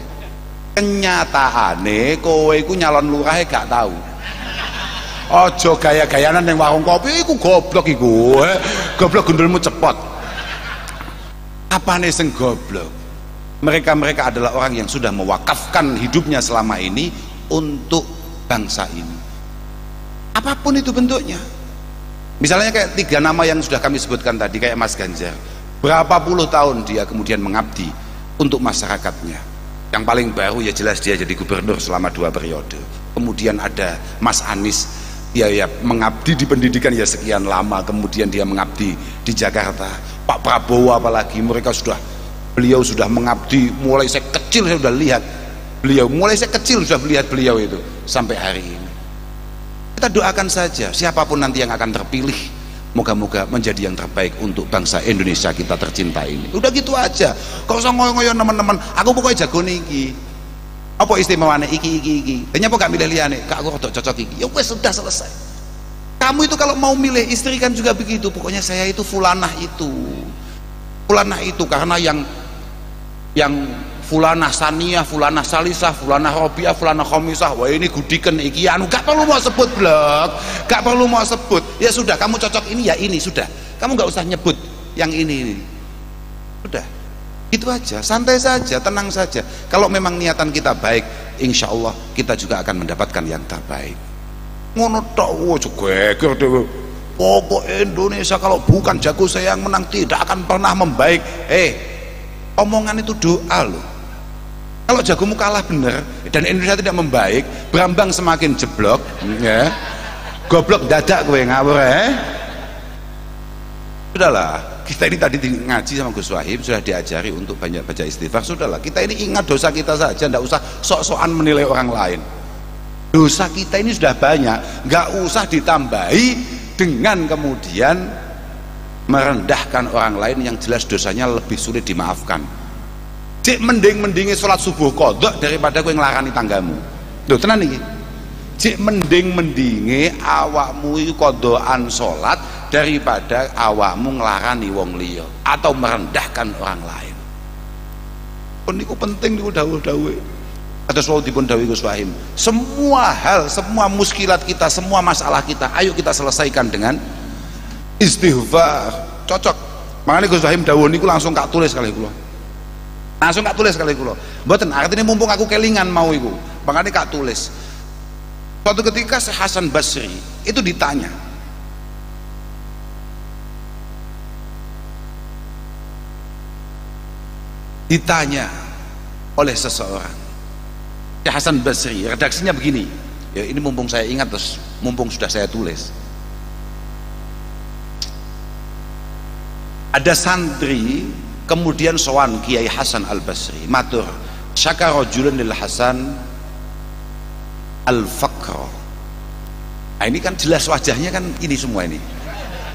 Kenyataane kowe iku nyalon lurah gak tahu. Ojo gaya-gayanan yang warung kopi iku goblok iku. Goblok gundulmu cepot. Apane sing goblok? Mereka adalah orang yang sudah mewakafkan hidupnya selama ini untuk bangsa ini. Apapun itu bentuknya. Misalnya kayak 3 nama yang sudah kami sebutkan tadi, kayak Mas Ganjar. Berapa puluh tahun dia kemudian mengabdi untuk masyarakatnya. Yang paling baru ya jelas dia jadi gubernur selama 2 periode. Kemudian ada Mas Anies, dia ya mengabdi di pendidikan ya sekian lama, kemudian dia mengabdi di Jakarta. Pak Prabowo apalagi, beliau sudah mengabdi mulai saya kecil, saya sudah lihat beliau, mulai saya kecil sudah melihat beliau itu sampai hari ini. Kita doakan saja siapapun nanti yang akan terpilih, moga-moga menjadi yang terbaik untuk bangsa Indonesia kita tercinta ini. Udah gitu aja. Kok usah ngoyo-ngoyo teman-teman, aku pokoknya jago niki. Apa istimewanya iki. Ternyata gak milih liane, kak aku rodok cocok iki. Ya wes sudah selesai. Kamu itu kalau mau milih istri kan juga begitu. Pokoknya saya itu fulanah itu karena yang fulanah saniyah, fulanah salisah, fulanah robiah, fulanah khomisah. Wah ini gudiken iki anu, gak perlu mau sebut blok, gak perlu mau sebut. Ya sudah, kamu cocok ini ya ini sudah. Kamu gak usah nyebut yang ini. Sudah. Itu aja, santai saja, tenang saja. Kalau memang niatan kita baik, insya Allah kita juga akan mendapatkan yang terbaik. Ngono tok geger dhewe. Pokok Indonesia kalau bukan jago saya yang menang tidak akan pernah membaik. Omongan itu doa loh. Kalau jagomu kalah bener dan Indonesia tidak membaik, Brambang semakin jeblok, ya. Goblok dadak kowe ngawur Sudahlah, kita ini tadi ngaji sama Gus Wahim sudah diajari untuk banyak baca istighfar. Sudahlah, kita ini ingat dosa kita saja, tidak usah sok-sokan menilai orang lain. Dosa kita ini sudah banyak, nggak usah ditambahi dengan kemudian merendahkan orang lain yang jelas dosanya lebih sulit dimaafkan. Cik mending-mendingi sholat subuh kodok daripada kowe nglarani tanggamu. Loh tenan iki. Cik mending-mendingi awakmu iku kodokan sholat daripada awakmu nglarani wong liya atau merendahkan orang lain. Pun niku penting niku dawuh-dawuhe. Atas wau dipun dawuhi Gus Wahim. Semua hal, semua muskilat kita, semua masalah kita, ayo kita selesaikan dengan istighfar. Cocok. Makanya Gus Wahim dawuh niku langsung tak tulis kali kula. Langsung tak tulis kali kula. Mboten artine mumpung aku kelingan mau iku. Makanya tak tulis. Suatu ketika Syekh Hasan Basri itu ditanya, oleh seseorang. Syekh Hasan Basri, redaksinya begini. Ya ini mumpung saya ingat terus, mumpung sudah saya tulis. Ada santri kemudian sowan Kiai Hasan Al Basri, matur, syaka rajulun lil Hasan al-faqr. Nah, ini kan jelas wajahnya kan ini semua ini.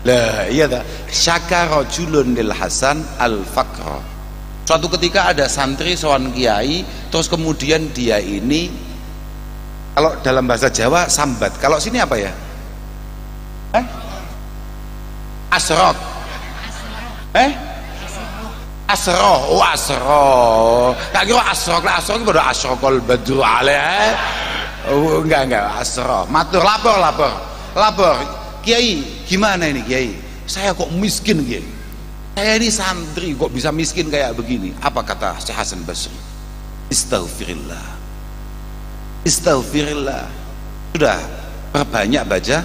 Lah iya tak? Syaka rajulun lil Hasan al-faqr. Suatu ketika ada santri sowan kiai, terus kemudian dia ini, kalau dalam bahasa Jawa sambat, kalau sini apa ya? Asrok. Asroh, oh asroh. Tak kira asroh, asroh itu pada asrokol badru alaih. Oh, enggak, asroh. Matur, lapor. Kiai, gimana ini Kiai? Saya kok miskin Kiai? Saya ini santri kok bisa miskin kayak begini? Apa kata Syekh Hasan Basri? Istaghfirillah. Sudah perbanyak baca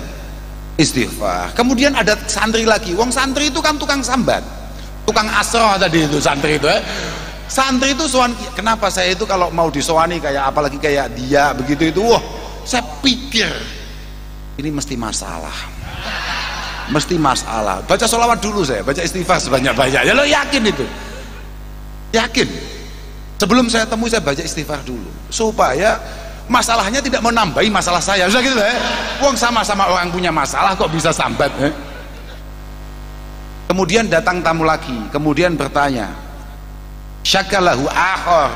istighfar. Kemudian ada santri lagi. Wong santri itu kan tukang sambat, tukang asroh tadi itu santri itu. Santri itu sowan, kenapa saya itu kalau mau disowani kayak apalagi kayak dia begitu itu, wah saya pikir ini mesti masalah. Baca sholawat dulu saya, baca istighfar sebanyak-banyak. Ya lo yakin itu? Yakin. Sebelum saya temui saya baca istighfar dulu supaya masalahnya tidak menambahi masalah saya. Sudah gitu Wong sama-sama orang punya masalah kok bisa sambat Kemudian datang tamu lagi, kemudian bertanya, syakalahu akhor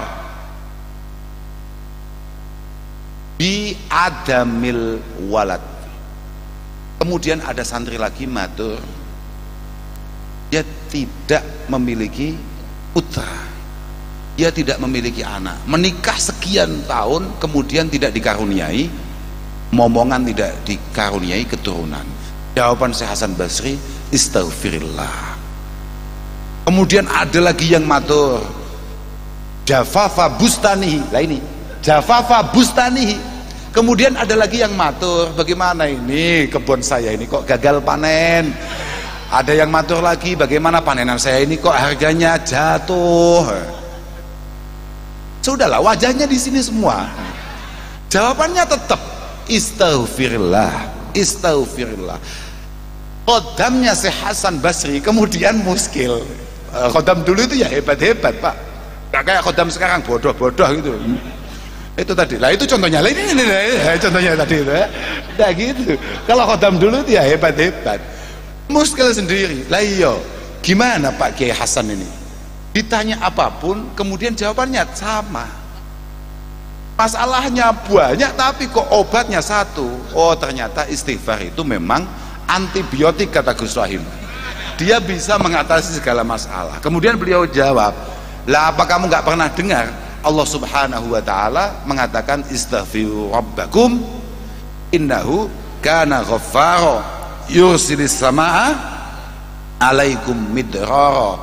bi adamil walad. Kemudian ada santri lagi matur, dia tidak memiliki putra, dia tidak memiliki anak, menikah sekian tahun kemudian tidak dikaruniai momongan, tidak dikaruniai keturunan. Jawaban Syekh Hasan Basri, istaghfirillah. Kemudian ada lagi yang matur, jafafa bustanihi. Lah ini jafafa bustanihi. Kemudian ada lagi yang matur, bagaimana ini kebun saya ini kok gagal panen. Ada yang matur lagi, bagaimana panenan saya ini kok harganya jatuh. Sudahlah, wajahnya di sini semua. Jawabannya tetap istaghfirullah. Khodamnya Syekh Hasan Basri kemudian muskil. Khodam dulu itu ya hebat-hebat Pak, gak kayak khodam sekarang bodoh-bodoh gitu. Itu tadi lah, itu contohnya lah, ini contohnya tadi itu nah gitu. Kalau khodam dulu itu ya hebat-hebat, muskil sendiri lah. Iya gimana Pak Kiai Hasan ini, ditanya apapun kemudian jawabannya sama, masalahnya banyak tapi kok obatnya satu. Oh ternyata istighfar itu memang antibiotik kata Gus Wahim, dia bisa mengatasi segala masalah. Kemudian beliau jawab, lah apa kamu nggak pernah dengar Allah subhanahu wa ta'ala mengatakan istaghfiru rabbakum innahu kana ghaffara yursilis samaa alaikum midrara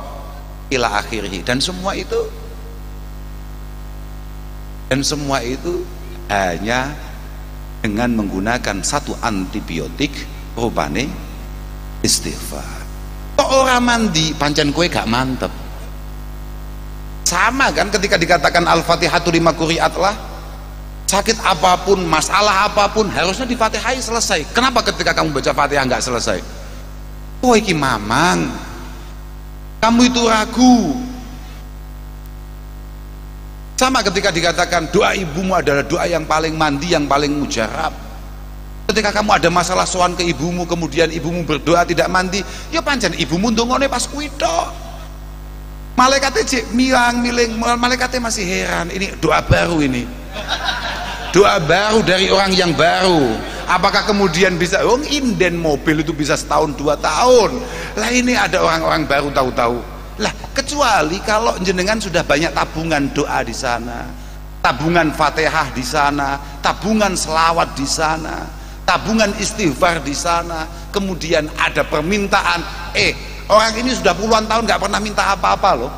ila akhirih. Dan semua itu hanya dengan menggunakan satu antibiotik rupane istighfar. Kok orang mandi pancen kue gak mantep, Sama kan ketika dikatakan Al-Fatihatu lima quri'at lah, sakit apapun, masalah apapun harusnya di Fatihah selesai. Kenapa ketika kamu baca Fatihah nggak selesai? Oh iki mamang, kamu itu ragu. Sama ketika dikatakan doa ibumu adalah doa yang paling mandi, yang paling mujarab. Ketika kamu ada masalah sowan ke ibumu, kemudian ibumu berdoa tidak mandi, ya pancen ibumu ndongone pas kuwi tok. Malaikatnya cek milang-miling, malaikatnya masih heran, ini doa baru ini. Doa baru dari orang yang baru. Apakah kemudian bisa, oh inden mobil itu bisa setahun 2 tahun. Lah ini ada orang-orang baru tahu-tahu. Lah kecuali kalau jenengan sudah banyak tabungan doa di sana, tabungan Fatihah di sana, tabungan selawat di sana, tabungan istighfar di sana, kemudian ada permintaan, orang ini sudah puluhan tahun nggak pernah minta apa-apa loh,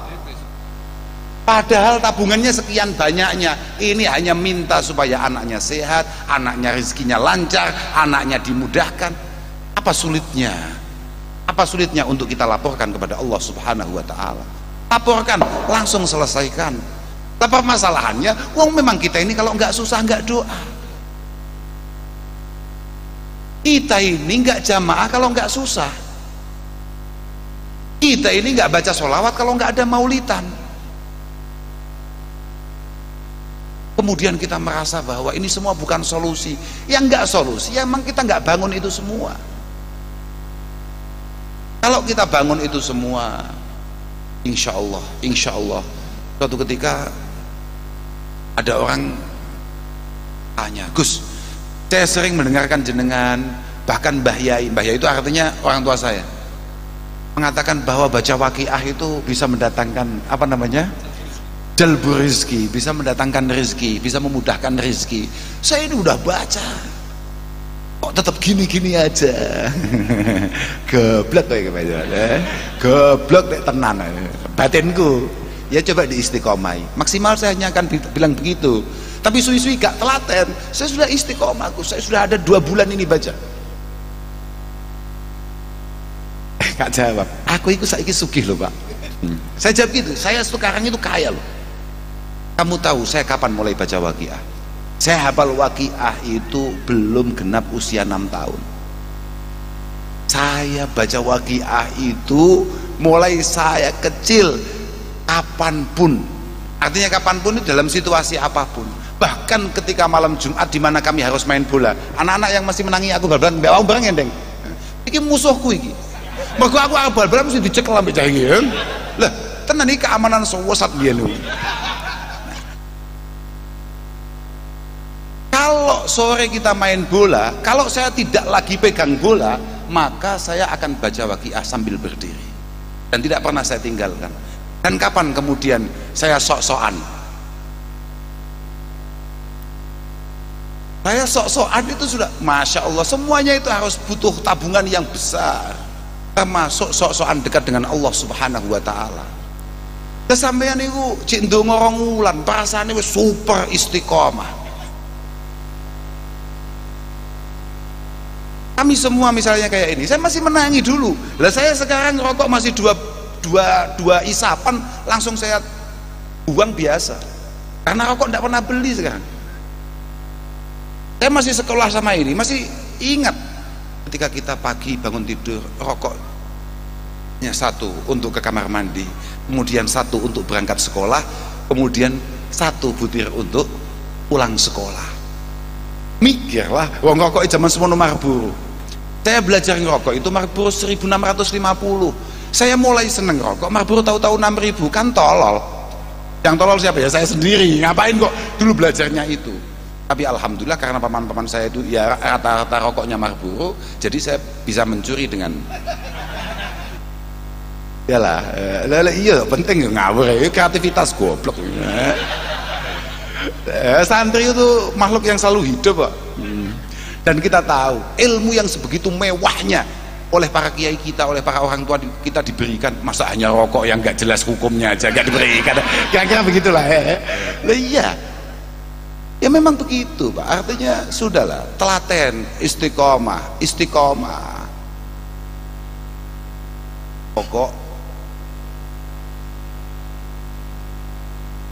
padahal tabungannya sekian banyaknya, ini hanya minta supaya anaknya sehat, anaknya rezekinya lancar, anaknya dimudahkan. Apa sulitnya? Apa sulitnya untuk kita laporkan kepada Allah Subhanahu wa Ta'ala? Laporkan, langsung selesaikan. Tapi masalahannya, memang kita ini kalau nggak susah nggak doa. Kita ini nggak jamaah kalau nggak susah. Kita ini nggak baca sholawat kalau nggak ada maulidan. Kemudian kita merasa bahwa ini semua bukan solusi. Yang nggak solusi, ya memang kita nggak bangun itu semua. Kalau kita bangun itu semua, insya Allah, suatu ketika ada orang tanya, Gus, saya sering mendengarkan jenengan, bahkan Mbah Yai itu artinya orang tua saya, mengatakan bahwa baca waqiah itu bisa mendatangkan apa namanya, jalbu rizki, bisa mendatangkan rizki, bisa memudahkan rizki. Saya ini udah baca kok tetap gini-gini aja. Geblek kayak gimana, geblek deh tenan batinku. Ya coba diistiqomai, maksimal saya hanya akan bilang begitu, tapi suwi-suwi gak telaten. Saya sudah istiqomah, saya sudah ada 2 bulan ini baca. Gak jawab, aku itu saiki sugih loh Pak. Saya jawab gitu, saya sekarang itu kaya loh. Kamu tahu saya kapan mulai baca waqiah? Saya hafal waqiah itu belum genap usia 6 tahun. Saya baca waqiah itu mulai saya kecil, kapanpun. Artinya kapanpun itu dalam situasi apapun. Bahkan ketika malam Jumat di mana kami harus main bola, anak-anak yang masih menangi aku bal-balan, mbak aku bareng endeng. Iki musuhku iki. Mergo aku bal-balan mesti dicekel ambek cah iki. Lah, tenan iki keamanan sewesat biyen lho. Kalau sore kita main bola, kalau saya tidak lagi pegang bola, maka saya akan baca waqiah sambil berdiri. Dan tidak pernah saya tinggalkan. Dan kapan kemudian saya sok-sokan? Saya sok-sokan itu sudah, Masya Allah, semuanya itu harus butuh tabungan yang besar. Termasuk sok-sokan dekat dengan Allah Subhanahu wa Ta'ala. Kesampaian itu cik ndonga 2 wulan, perasaannya super istiqomah. Kami semua misalnya kayak ini, saya masih menangi dulu. Lah saya sekarang rokok masih dua isapan, langsung saya buang biasa. Karena rokok tidak pernah beli sekarang. Saya masih sekolah sama ini, masih ingat ketika kita pagi bangun tidur, rokoknya 1 untuk ke kamar mandi, kemudian 1 untuk berangkat sekolah, kemudian 1 butir untuk pulang sekolah. Mikirlah, wong rokok zaman semono Marlboro. Saya belajar ngerokok itu Marlboro 1650. Saya mulai seneng rokok, Marlboro tahu-tahu 6000, kan tolol. Yang tolol siapa ya? Saya sendiri. Ngapain kok dulu belajarnya itu? Tapi alhamdulillah karena paman-paman saya itu ya rata-rata rokoknya Marlboro, jadi saya bisa mencuri dengan yalah, iya penting ngawur ya, kreativitas goblok. Santri itu makhluk yang selalu hidup Pak. Dan kita tahu ilmu yang sebegitu mewahnya oleh para kiai kita, oleh para orang tua kita diberikan, masa hanya rokok yang nggak jelas hukumnya aja nggak diberikan, kira-kira begitulah ya. Iya, ya memang begitu Pak. Artinya sudahlah, telaten, istiqomah. Pokok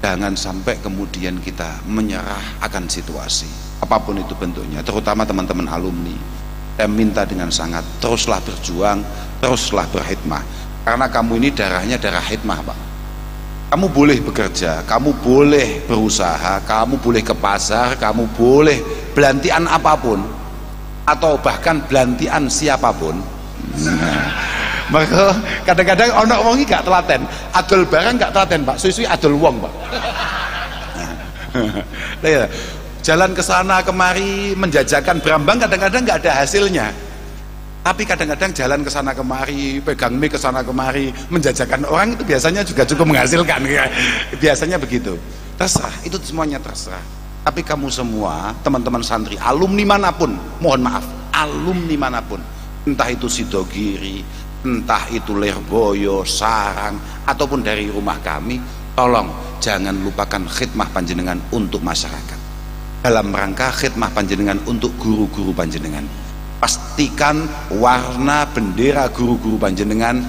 Jangan sampai kemudian kita menyerah akan situasi apapun itu bentuknya, terutama teman-teman alumni. Saya minta dengan sangat, teruslah berjuang, teruslah berkhidmah, karena kamu ini darahnya darah khidmah, Pak. Kamu boleh bekerja, kamu boleh berusaha, kamu boleh ke pasar, kamu boleh belantian apapun, atau bahkan belantian siapapun. Maka kadang-kadang ono wong iki gak telaten, adol barang gak telaten, Pak. Suwi-suwi adol wong, Pak. Nah, jalan ke sana kemari menjajakan brambang kadang-kadang gak ada hasilnya. Tapi kadang-kadang jalan ke sana kemari, pegang mic ke sana kemari, menjajakan orang itu biasanya juga cukup menghasilkan. Biasanya begitu. Terserah, itu semuanya terserah. Tapi kamu semua, teman-teman santri, alumni manapun, mohon maaf, alumni manapun, entah itu Sidogiri, entah itu Lirboyo, Sarang, ataupun dari rumah kami, tolong jangan lupakan khidmah panjenengan untuk masyarakat. Dalam rangka khidmah panjenengan untuk guru-guru panjenengan. Pastikan warna bendera guru-guru panjenengan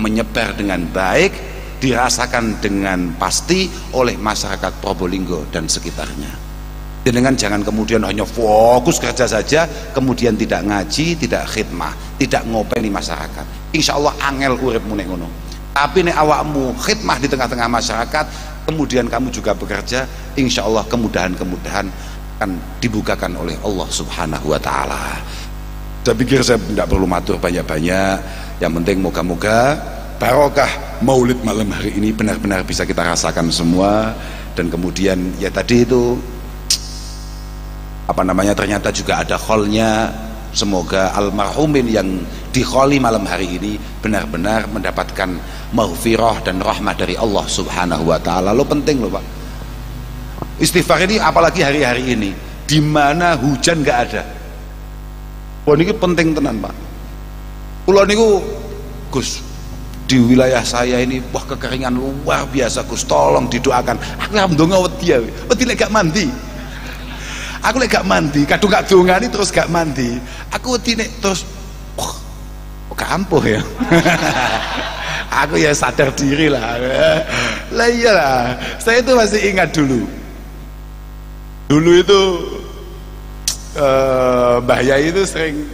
menyebar dengan baik, dirasakan dengan pasti oleh masyarakat Probolinggo dan sekitarnya. Jenengan jangan kemudian hanya fokus kerja saja, kemudian tidak ngaji, tidak khidmah, tidak ngopeni masyarakat. Insya Allah angel uripmu nek ngono. Tapi nek awakmu khidmah di tengah-tengah masyarakat, kemudian kamu juga bekerja, insya Allah kemudahan-kemudahan akan dibukakan oleh Allah Subhanahu wa Ta'ala. Saya pikir saya tidak perlu matur banyak-banyak. Yang penting moga-moga barokah maulid malam hari ini benar-benar bisa kita rasakan semua. Dan kemudian ya tadi itu ternyata juga ada kholnya. Semoga almarhumin yang dikholi malam hari ini benar-benar mendapatkan maghfirah dan rahmah dari Allah Subhanahu wa Ta'ala. Lo penting loh, Pak. Istighfar ini apalagi hari-hari ini di mana hujan nggak ada. Wah, ini penting tenan, Pak. Kula niku Gus, di wilayah saya ini wah kekeringan luar biasa, Gus, tolong didoakan. Aku ndonga wedi ya. Wedi lek gak mandi. Aku lek gak mandi, kadung gak dongani terus gak mandi. Aku wedi nek terus gak ampuh ya. Aku ya sadar diri lah. Lah iyalah. Saya itu masih ingat dulu. Dulu itu Mbah Yai itu sering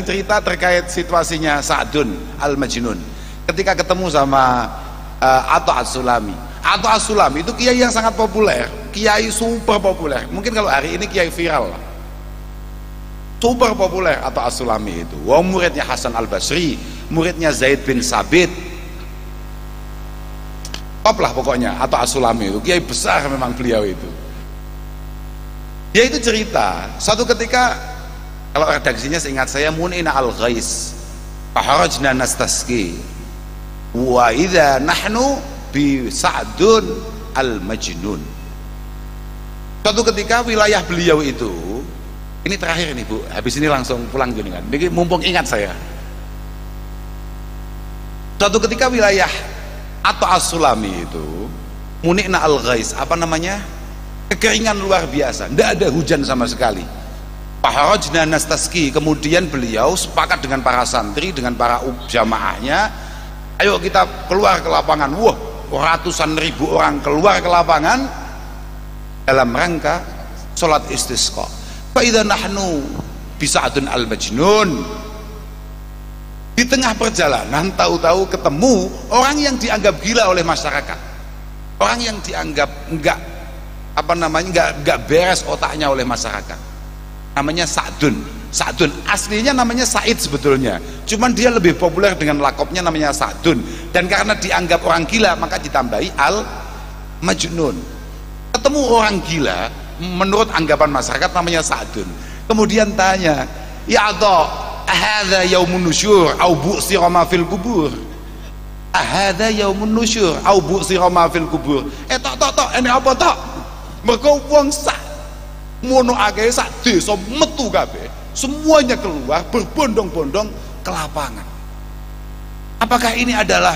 cerita terkait situasinya Sa'dun Al-Majnun ketika ketemu sama Atta As-Sulami. Atta As-Sulami itu kiai yang sangat populer, kiai super populer. Mungkin kalau hari ini kiai viral lah. Super populer Atta As-Sulami itu. Wah, muridnya Hasan Al-Basri, muridnya Zaid bin Sabit. Top lah pokoknya Atta As-Sulami itu, kiai besar memang beliau itu. Dia itu cerita, suatu ketika, kalau redaksinya seingat saya, munina al-ghais faharajna nastasqi wa idza nahnu bi Sa'dun al-Majnun. Suatu ketika wilayah beliau itu, ini terakhir nih Bu, habis ini langsung pulang jenengan. Mumpung ingat saya. Suatu ketika wilayah Atta As-Sulami itu munina al-ghais, kekeringan luar biasa, tidak ada hujan sama sekali. Faharajna nastasqi, kemudian beliau sepakat dengan para santri, dengan para jamaahnya, ayo kita keluar ke lapangan. Wah, ratusan ribu orang keluar ke lapangan dalam rangka sholat istisqa. Fa idza nahnu bi Sa'dun al-Majnun. Di tengah perjalanan tahu-tahu ketemu orang yang dianggap gila oleh masyarakat, orang yang dianggap enggak beres otaknya oleh masyarakat. Namanya Sa'dun. Sa'dun aslinya namanya Said sebetulnya, cuman dia lebih populer dengan lakopnya namanya Sa'dun, dan karena dianggap orang gila maka ditambahi Al-Majnun. Ketemu orang gila menurut anggapan masyarakat namanya Sa'dun, kemudian tanya, ya Atta, ahadha yaumun nusyur au bu'sira ma fil kubur? Ahadha yaumun nusyur au bu'sira ma fil kubur? Tok ini apa tok? Mergo wong sak mono akeh sak desa metu kabeh, semuanya keluar berbondong-bondong ke lapangan. Apakah ini adalah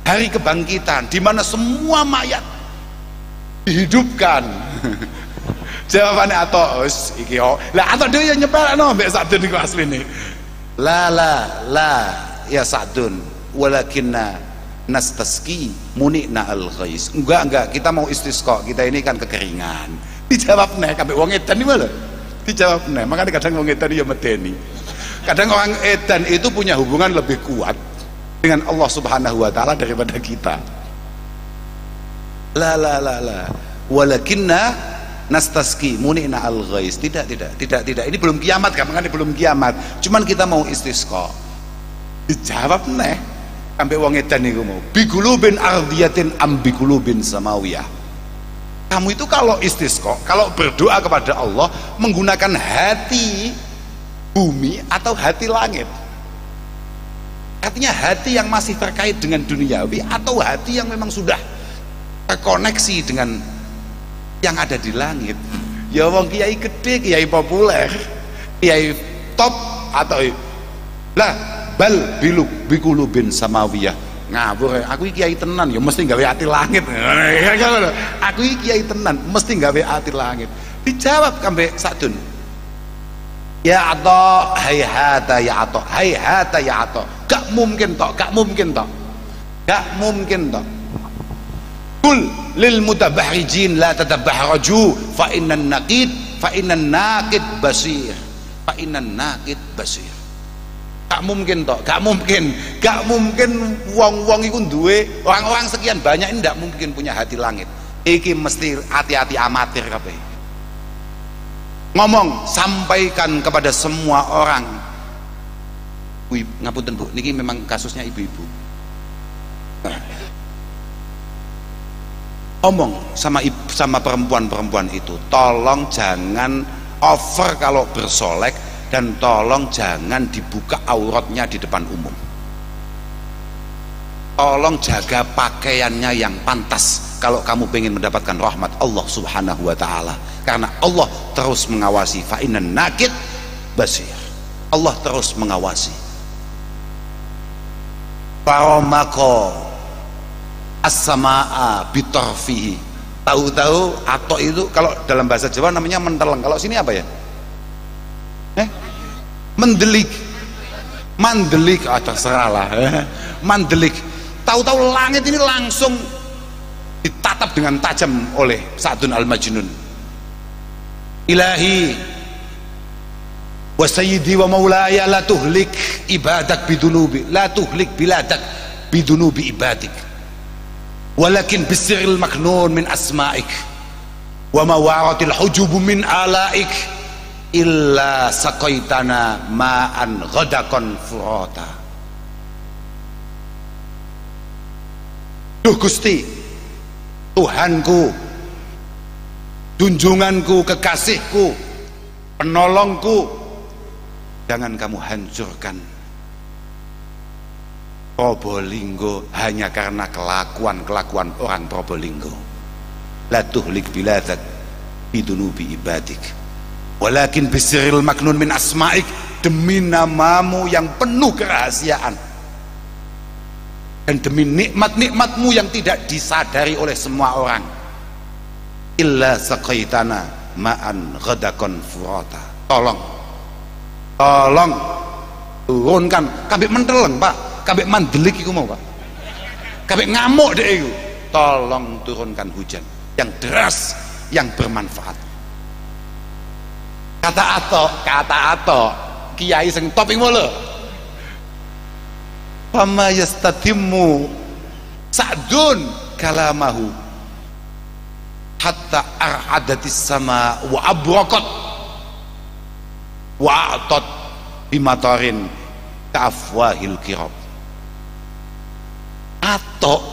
hari kebangkitan di mana semua mayat dihidupkan? Jawabannya Atta, iki yo. Lah Atta dhewe yang nyepelno mbek Sa'dun iku asline. La ya Sa'dun, walakinna nastaski muni'na al-ghais. Enggak, kita mau istisqa, kita ini kan kekeringan. Dijawab nih kabeh wong edan iki lho. Dijawab nih, makanya kadang wong edan ya medeni. Kadang orang edan itu punya hubungan lebih kuat dengan Allah Subhanahu wa taala daripada kita. La walakinna nastaski muni'na al-ghais. Tidak. Ini belum kiamat kan? Makanya belum kiamat. Cuman kita mau istisqa. Dijawab nih sampai wong edan niku mau biqulubin ardiyatin am biqulubin samawiyah. Kamu itu kalau istisqa, kalau berdoa kepada Allah menggunakan hati bumi atau hati langit. Artinya hati yang masih terkait dengan duniawi atau hati yang memang sudah terkoneksi dengan yang ada di langit. Ya wong kiai gede, kiai populer, kiai top atau lah bal biqulubin samawiyah. Ngawur, aku kiai tenan ya mesti gawe ati langit. Aku kiai tenan mesti gawe ati langit. Dijawab kambe sadun. Ya ato hayhata ya ato, hayhata ya ato. Gak mungkin tok. Kul lil mutabahrijin la tatabahraju fa innan naqid basir. Gak mungkin wong iku duwe orang-orang sekian banyak ini ndak mungkin punya hati langit. Iki mesti hati-hati amatir kabeh. Ngomong sampaikan kepada semua orang. Ngapunten Bu, niki memang kasusnya ibu-ibu. Ngomong sama perempuan-perempuan itu, tolong jangan over kalau bersolek, dan tolong jangan dibuka auratnya di depan umum. Tolong jaga pakaiannya yang pantas kalau kamu ingin mendapatkan rahmat Allah Subhanahu wa taala, karena Allah terus mengawasi. Fa innan naqid basir. Allah terus mengawasi. Faramako as-samaa bitarfihi. Tahu-tahu atau itu kalau dalam bahasa Jawa namanya menteleng. Kalau sini apa ya? Mendelik, terserah lah. Mandelik. Tahu-tahu langit ini langsung ditatap dengan tajam oleh Sa'dun al-Majnun. Ilahi wa sayyidi wa maulaya la tuhlik ibadak bidunubi, la tuhlik biladak bidunubi ibadik, walakin bisiril maknun min asma'ik wa mawaratil hujubu min alaik illa saqaitana ma'an ghadakon furata. Duh Gusti, Tuhanku, junjunganku, kekasihku, penolongku, jangan kamu hancurkan Probolinggo hanya karena kelakuan orang Probolinggo. La tuhlik biladak bidunubi ibadik, walakin bisiril maknun min asma'ik, demi namamu yang penuh kerahasiaan dan demi nikmat-nikmatmu yang tidak disadari oleh semua orang. Illa saqaitana ma'an ghadakon furata. Tolong turunkan. Kabeh menteleng Pak, kabeh mandelik iku mau Pak, kabeh ngamuk deh iku. Tolong turunkan hujan yang deras, yang bermanfaat. Kata ato kiai sing top iku lho. Fama yastatimmu Sa'dun kalamahu hatta ar'adatis sama wa abraqat wa atat bimatarin ka'afwahil kirab. Atau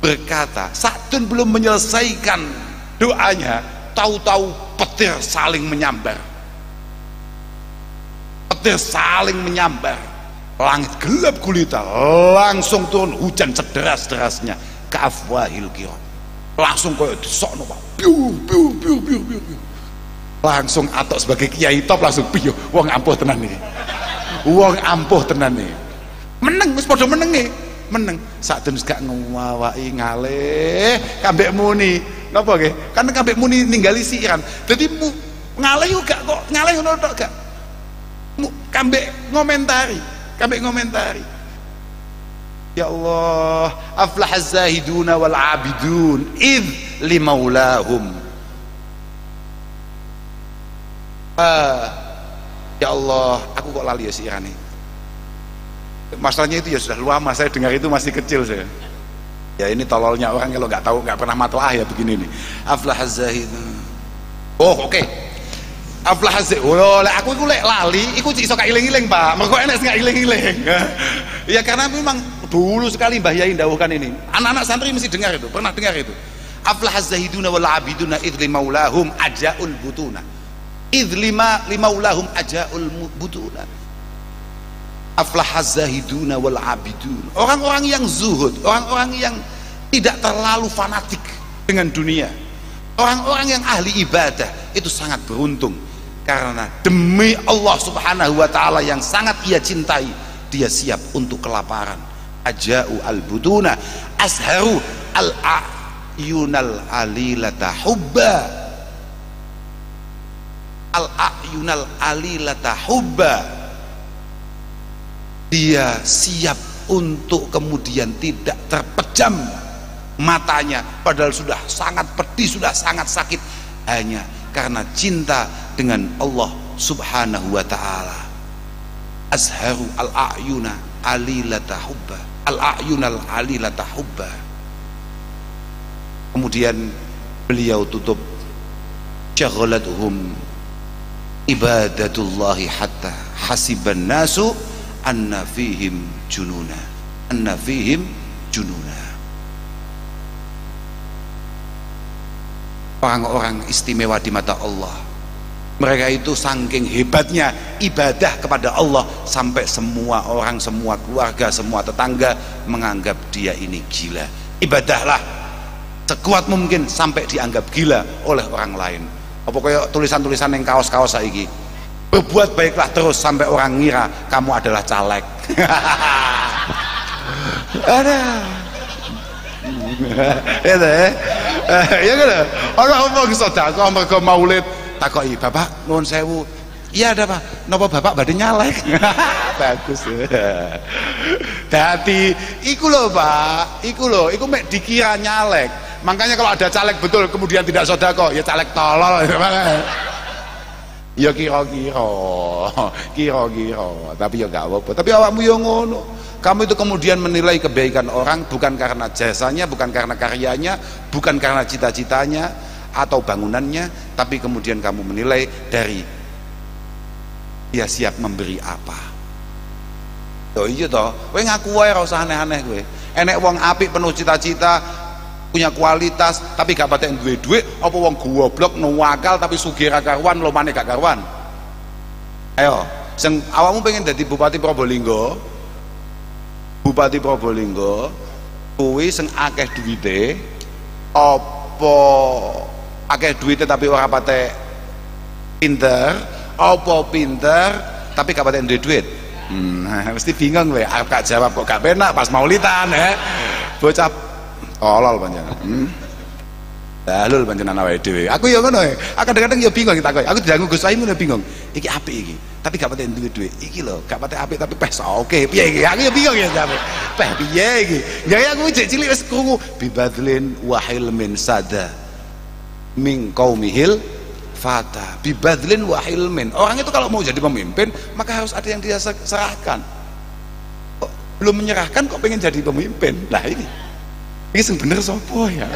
berkata, Sa'dun belum menyelesaikan doanya, tahu-tahu petir saling menyambar, langit gelap gulita, langsung turun hujan sederas-derasnya ka'afwahil kirab. Langsung koyo disokno Pak, piu. Langsung atok sebagai kiai top langsung piu, wong ampuh tenan iki, meneng wis padha menenge. Sa'dun gak ngawaki ngalih kambek muni napa nggih, kan kambek muni ninggali siran, dadi ngalih gak kok ngalih ngono tok gak, kambek ngomentari. Ya Allah, aflahaz zahiduna wal abidun id limaulahum. Ya Allah, aku kok lali ya si Irani. Masalahnya itu ya sudah lama saya dengar, itu masih kecil saya. Ya ini tololnya orang kalau nggak tahu, nggak pernah matlaah ya begini nih. Aflahaz zahidun. Oh oke. Aflahaz zahidun. Oh, aku iku lek lali, iku iso gak iling-iling, Pak. Mergo enek sing gak iling-iling. Ya karena memang dulu sekali Mbah Yai ndawuhkan ini. Anak-anak santri mesti dengar itu, pernah dengar itu. Aflahaz zahiduna wal abiduna idh limaulahum ajaul butuna. Idh limaulahum ajaul butuna. Aflahaz zahiduna wal abidun. Orang-orang yang zuhud, orang-orang yang tidak terlalu fanatik dengan dunia, orang-orang yang ahli ibadah itu sangat beruntung, karena demi Allah subhanahu wa ta'ala yang sangat ia cintai, dia siap untuk kelaparan. Aja'u al-buduna asharu al-a'yunal alilata hubba. Al-a'yunal alilata hubba. Dia siap untuk kemudian tidak terpejam matanya, padahal sudah sangat pedih, sudah sangat sakit, hanya karena cinta dengan Allah subhanahu wa ta'ala. Azharu al-a'yuna alilata hubba. Al-a'yunal alilata hubba. Kemudian beliau tutup, syaghalatuhum ibadatullahi hatta hasiban nasu anna fihim jununa. Anna fihim jununa. Orang-orang istimewa di mata Allah, mereka itu saking hebatnya ibadah kepada Allah sampai semua orang, semua keluarga, semua tetangga menganggap dia ini gila. Ibadahlah sekuat mungkin sampai dianggap gila oleh orang lain. Apa kayak tulisan-tulisan yang kaos-kaos saiki, berbuat baiklah terus sampai orang ngira kamu adalah caleg. Ada ya kan, orang ngomong sedekah mergo maulid, takoki bapak nuwun sewu, iya ada pak, napa bapak badhe nyalek? Bagus. Dadi iku lho pak, iku mek dikira nyalek. Makanya kalau ada caleg betul kemudian tidak sedekah, ya caleg tolol. Ya kira-kira, tapi ya gak apa-apa. Tapi awakmu ya ngono. Kamu itu kemudian menilai kebaikan orang bukan karena jasanya, bukan karena karyanya, bukan karena cita-citanya atau bangunannya, tapi kemudian kamu menilai dari dia siap memberi apa. Oh iya toh, kowe ngaku wae ora usah aneh-aneh kowe. Enek wong apik penuh cita-cita, punya kualitas tapi gak patek duwe duit, apa wong goblok nuwakal tapi sugih ra karuan, lomane gak karuan. Ayo, sing awakmu pengen dadi Bupati Probolinggo, Bupati Probolinggo kuwi sing akeh duwite apa akeh duwite tapi ora patek pinter, apa pinter tapi gak patek duwe duit? Mesti bingung kowe, gak jawab kok gak penak pas maulidan bocah tolol panjenengan. Dalul panjenengan awake dhewe. Aku ya ngono. Kadang-kadang ya bingung ditakoki. Aku didangu Gus Aimun ya bingung. Iki apik iki, tapi gak patek duwe-duwe. Iki lho, gak patek apik tapi pes oke. Piye iki? Aku ya bingung ya jawab. Peh piye iki? Ya aku jek cilik wis krungu bibadlin wa hilmin sada min qaumihil fata. Bibadlin wa hilmin. Orang itu kalau mau jadi pemimpin, maka harus ada yang dia serahkan. Kok belum menyerahkan kok pengen jadi pemimpin? Lah ini sing bener sapa ya?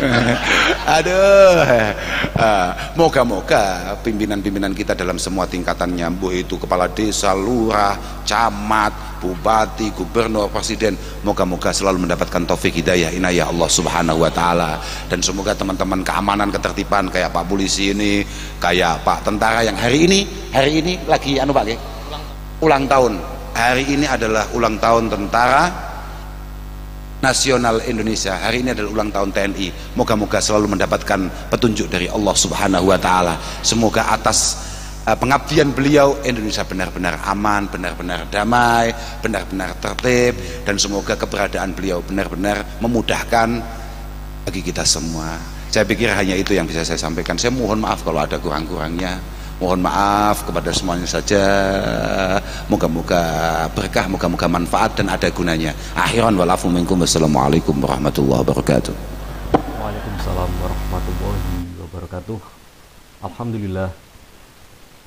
Aduh. Moga-moga pimpinan-pimpinan kita dalam semua tingkatannya, mbok itu kepala desa, lurah, camat, bupati, gubernur, presiden, moga-moga selalu mendapatkan taufik hidayah inayah Allah subhanahu wa ta'ala. Dan semoga teman-teman keamanan ketertiban kayak Pak Polisi ini, kayak Pak Tentara yang hari ini lagi Pak ulang tahun. Hari ini adalah ulang tahun Tentara Nasional Indonesia, hari ini adalah ulang tahun TNI. Moga-moga selalu mendapatkan petunjuk dari Allah subhanahu wa ta'ala. Semoga atas pengabdian beliau Indonesia benar-benar aman, benar-benar damai, benar-benar tertib, dan semoga keberadaan beliau benar-benar memudahkan bagi kita semua. Saya pikir hanya itu yang bisa saya sampaikan. Saya mohon maaf kalau ada kurang-kurangnya. Mohon maaf kepada semuanya saja. Moga-moga berkah, moga-moga manfaat dan ada gunanya. Akhiran walafu minkum. Wassalamualaikum warahmatullahi wabarakatuh. Waalaikumsalam warahmatullahi wabarakatuh. Alhamdulillah,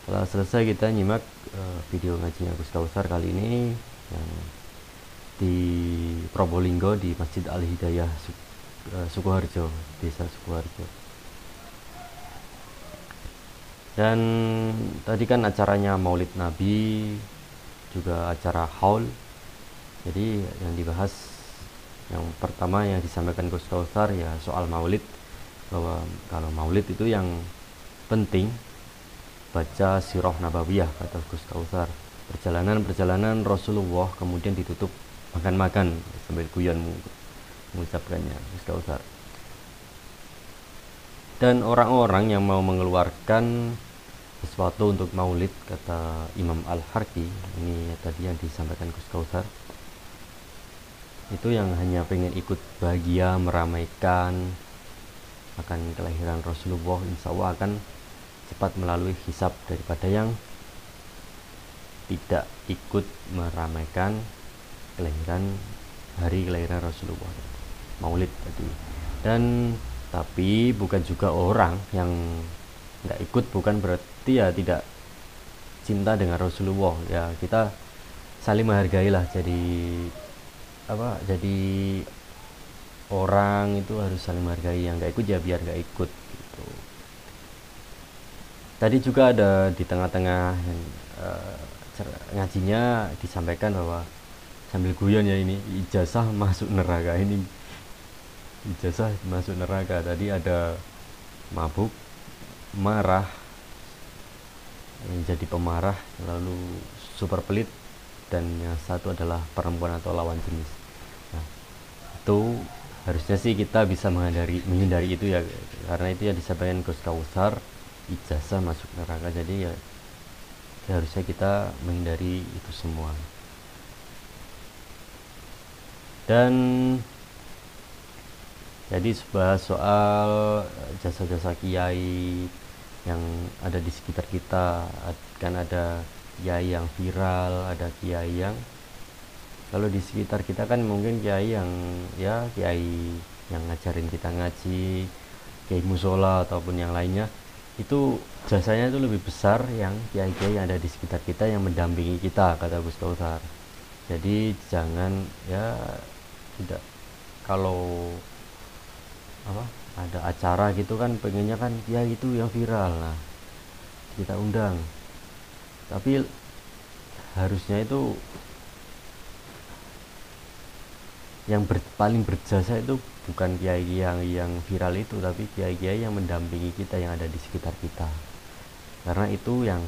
setelah selesai kita nyimak video ngajinya Gus Kausar kali ini yang di Probolinggo di Masjid Al Hidayah Sukoharjo, Desa Sukoharjo. Dan tadi kan acaranya Maulid Nabi, juga acara haul. Jadi yang dibahas, yang pertama yang disampaikan Gus Kausar ya soal Maulid, bahwa kalau Maulid itu yang penting baca sirah nabawiyah, kata Gus Kausar. Perjalanan Rasulullah kemudian ditutup makan-makan sambil guyon mengucapkannya Gus Kausar. Dan orang-orang yang mau mengeluarkan sesuatu untuk Maulid, kata Imam Al-Harqi, ini tadi yang disampaikan Gus Kausar, itu yang hanya pengen ikut bahagia meramaikan akan kelahiran Rasulullah, insya Allah akan cepat melalui hisab daripada yang tidak ikut meramaikan hari kelahiran Rasulullah, Maulid tadi. Dan tapi bukan juga orang yang nggak ikut bukan berarti ya tidak cinta dengan Rasulullah. Ya kita saling menghargai lah. Jadi orang itu harus saling menghargai. Yang nggak ikut ya biar nggak ikut gitu. Tadi juga ada di tengah-tengah ngajinya disampaikan bahwa sambil guyon ya, ini ijazah masuk neraka, ini ijazah masuk neraka. Tadi ada mabuk, marah, menjadi pemarah, lalu super pelit, dan yang satu adalah perempuan atau lawan jenis. Nah, itu harusnya sih kita bisa menghindari itu ya, karena itu ya disampaikan Gus Kausar, ijazah masuk neraka. Jadi ya harusnya kita menghindari itu semua. Dan jadi bahas soal jasa-jasa kiai yang ada di sekitar kita. Kan ada kiai yang viral, ada kiai yang, kalau di sekitar kita kan mungkin kiai yang ya kiai yang ngajarin kita ngaji, kiai musola ataupun yang lainnya, itu jasanya itu lebih besar yang kiai-kiai yang ada di sekitar kita yang mendampingi kita, kata Gus Kausar. Jadi jangan ya, tidak, kalau ada acara gitu kan pengennya kan kiai itu yang viral, nah kita undang. Tapi harusnya itu yang paling berjasa itu bukan kiai yang viral itu, tapi kiai-kiai yang mendampingi kita, yang ada di sekitar kita. Karena itu yang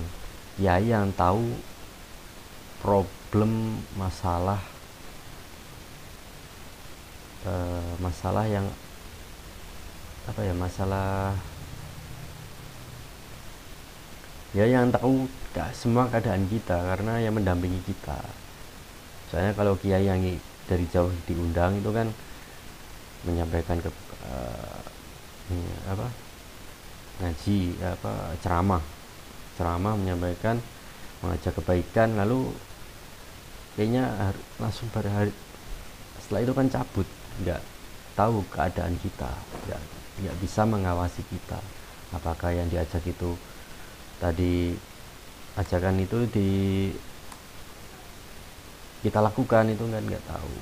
kiai yang tahu problem, masalah yang masalah ya, yang tahu semua keadaan kita, karena yang mendampingi kita. Soalnya kalau kiai yang dari jauh diundang itu kan menyampaikan ngaji, ceramah menyampaikan, mengajak kebaikan, lalu kayaknya langsung pada hari setelah itu kan cabut, nggak tahu keadaan kita, nggak bisa mengawasi kita, apakah yang diajak itu tadi, ajakan itu kita lakukan itu kan nggak tahu.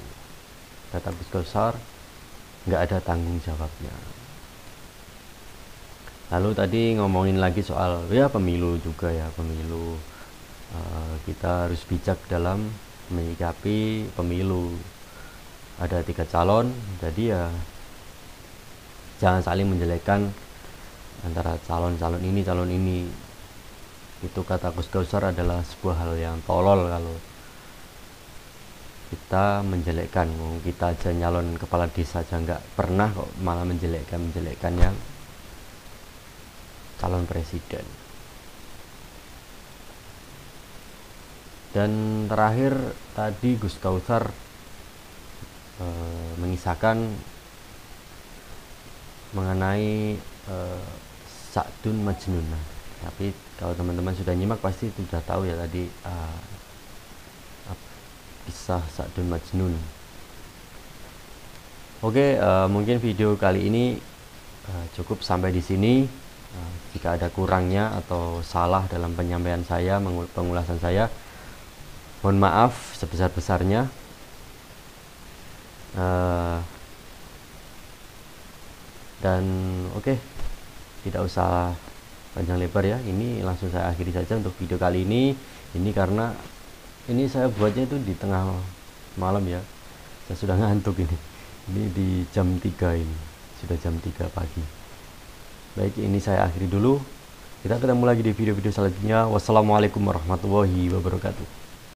Kata Gus Kausar, nggak ada tanggung jawabnya. Lalu tadi ngomongin lagi soal ya pemilu juga ya, pemilu. Kita harus bijak dalam menyikapi pemilu. Ada 3 calon, jadi ya jangan saling menjelekkan antara calon ini. Itu kata Gus Kausar adalah sebuah hal yang tolol kalau kita menjelekkan. Kita aja nyalon kepala desa aja nggak pernah kok, malah menjelekkan yang calon presiden. Dan terakhir tadi Gus Kausar mengisahkan mengenai Sa'dun Majnun. Tapi kalau teman-teman sudah nyimak pasti sudah tahu ya tadi kisah Sa'dun Majnun. Oke, mungkin video kali ini cukup sampai di sini. Jika ada kurangnya atau salah dalam penyampaian saya, pengulasan saya, mohon maaf sebesar-besarnya. Dan oke, tidak usah panjang lebar ya, ini langsung saya akhiri saja untuk video kali ini. Ini karena ini saya buatnya itu di tengah malam ya, saya sudah ngantuk ini di jam 3, ini sudah jam 3 pagi. Baik, ini saya akhiri dulu. Kita ketemu lagi di video-video selanjutnya. Wassalamualaikum warahmatullahi wabarakatuh.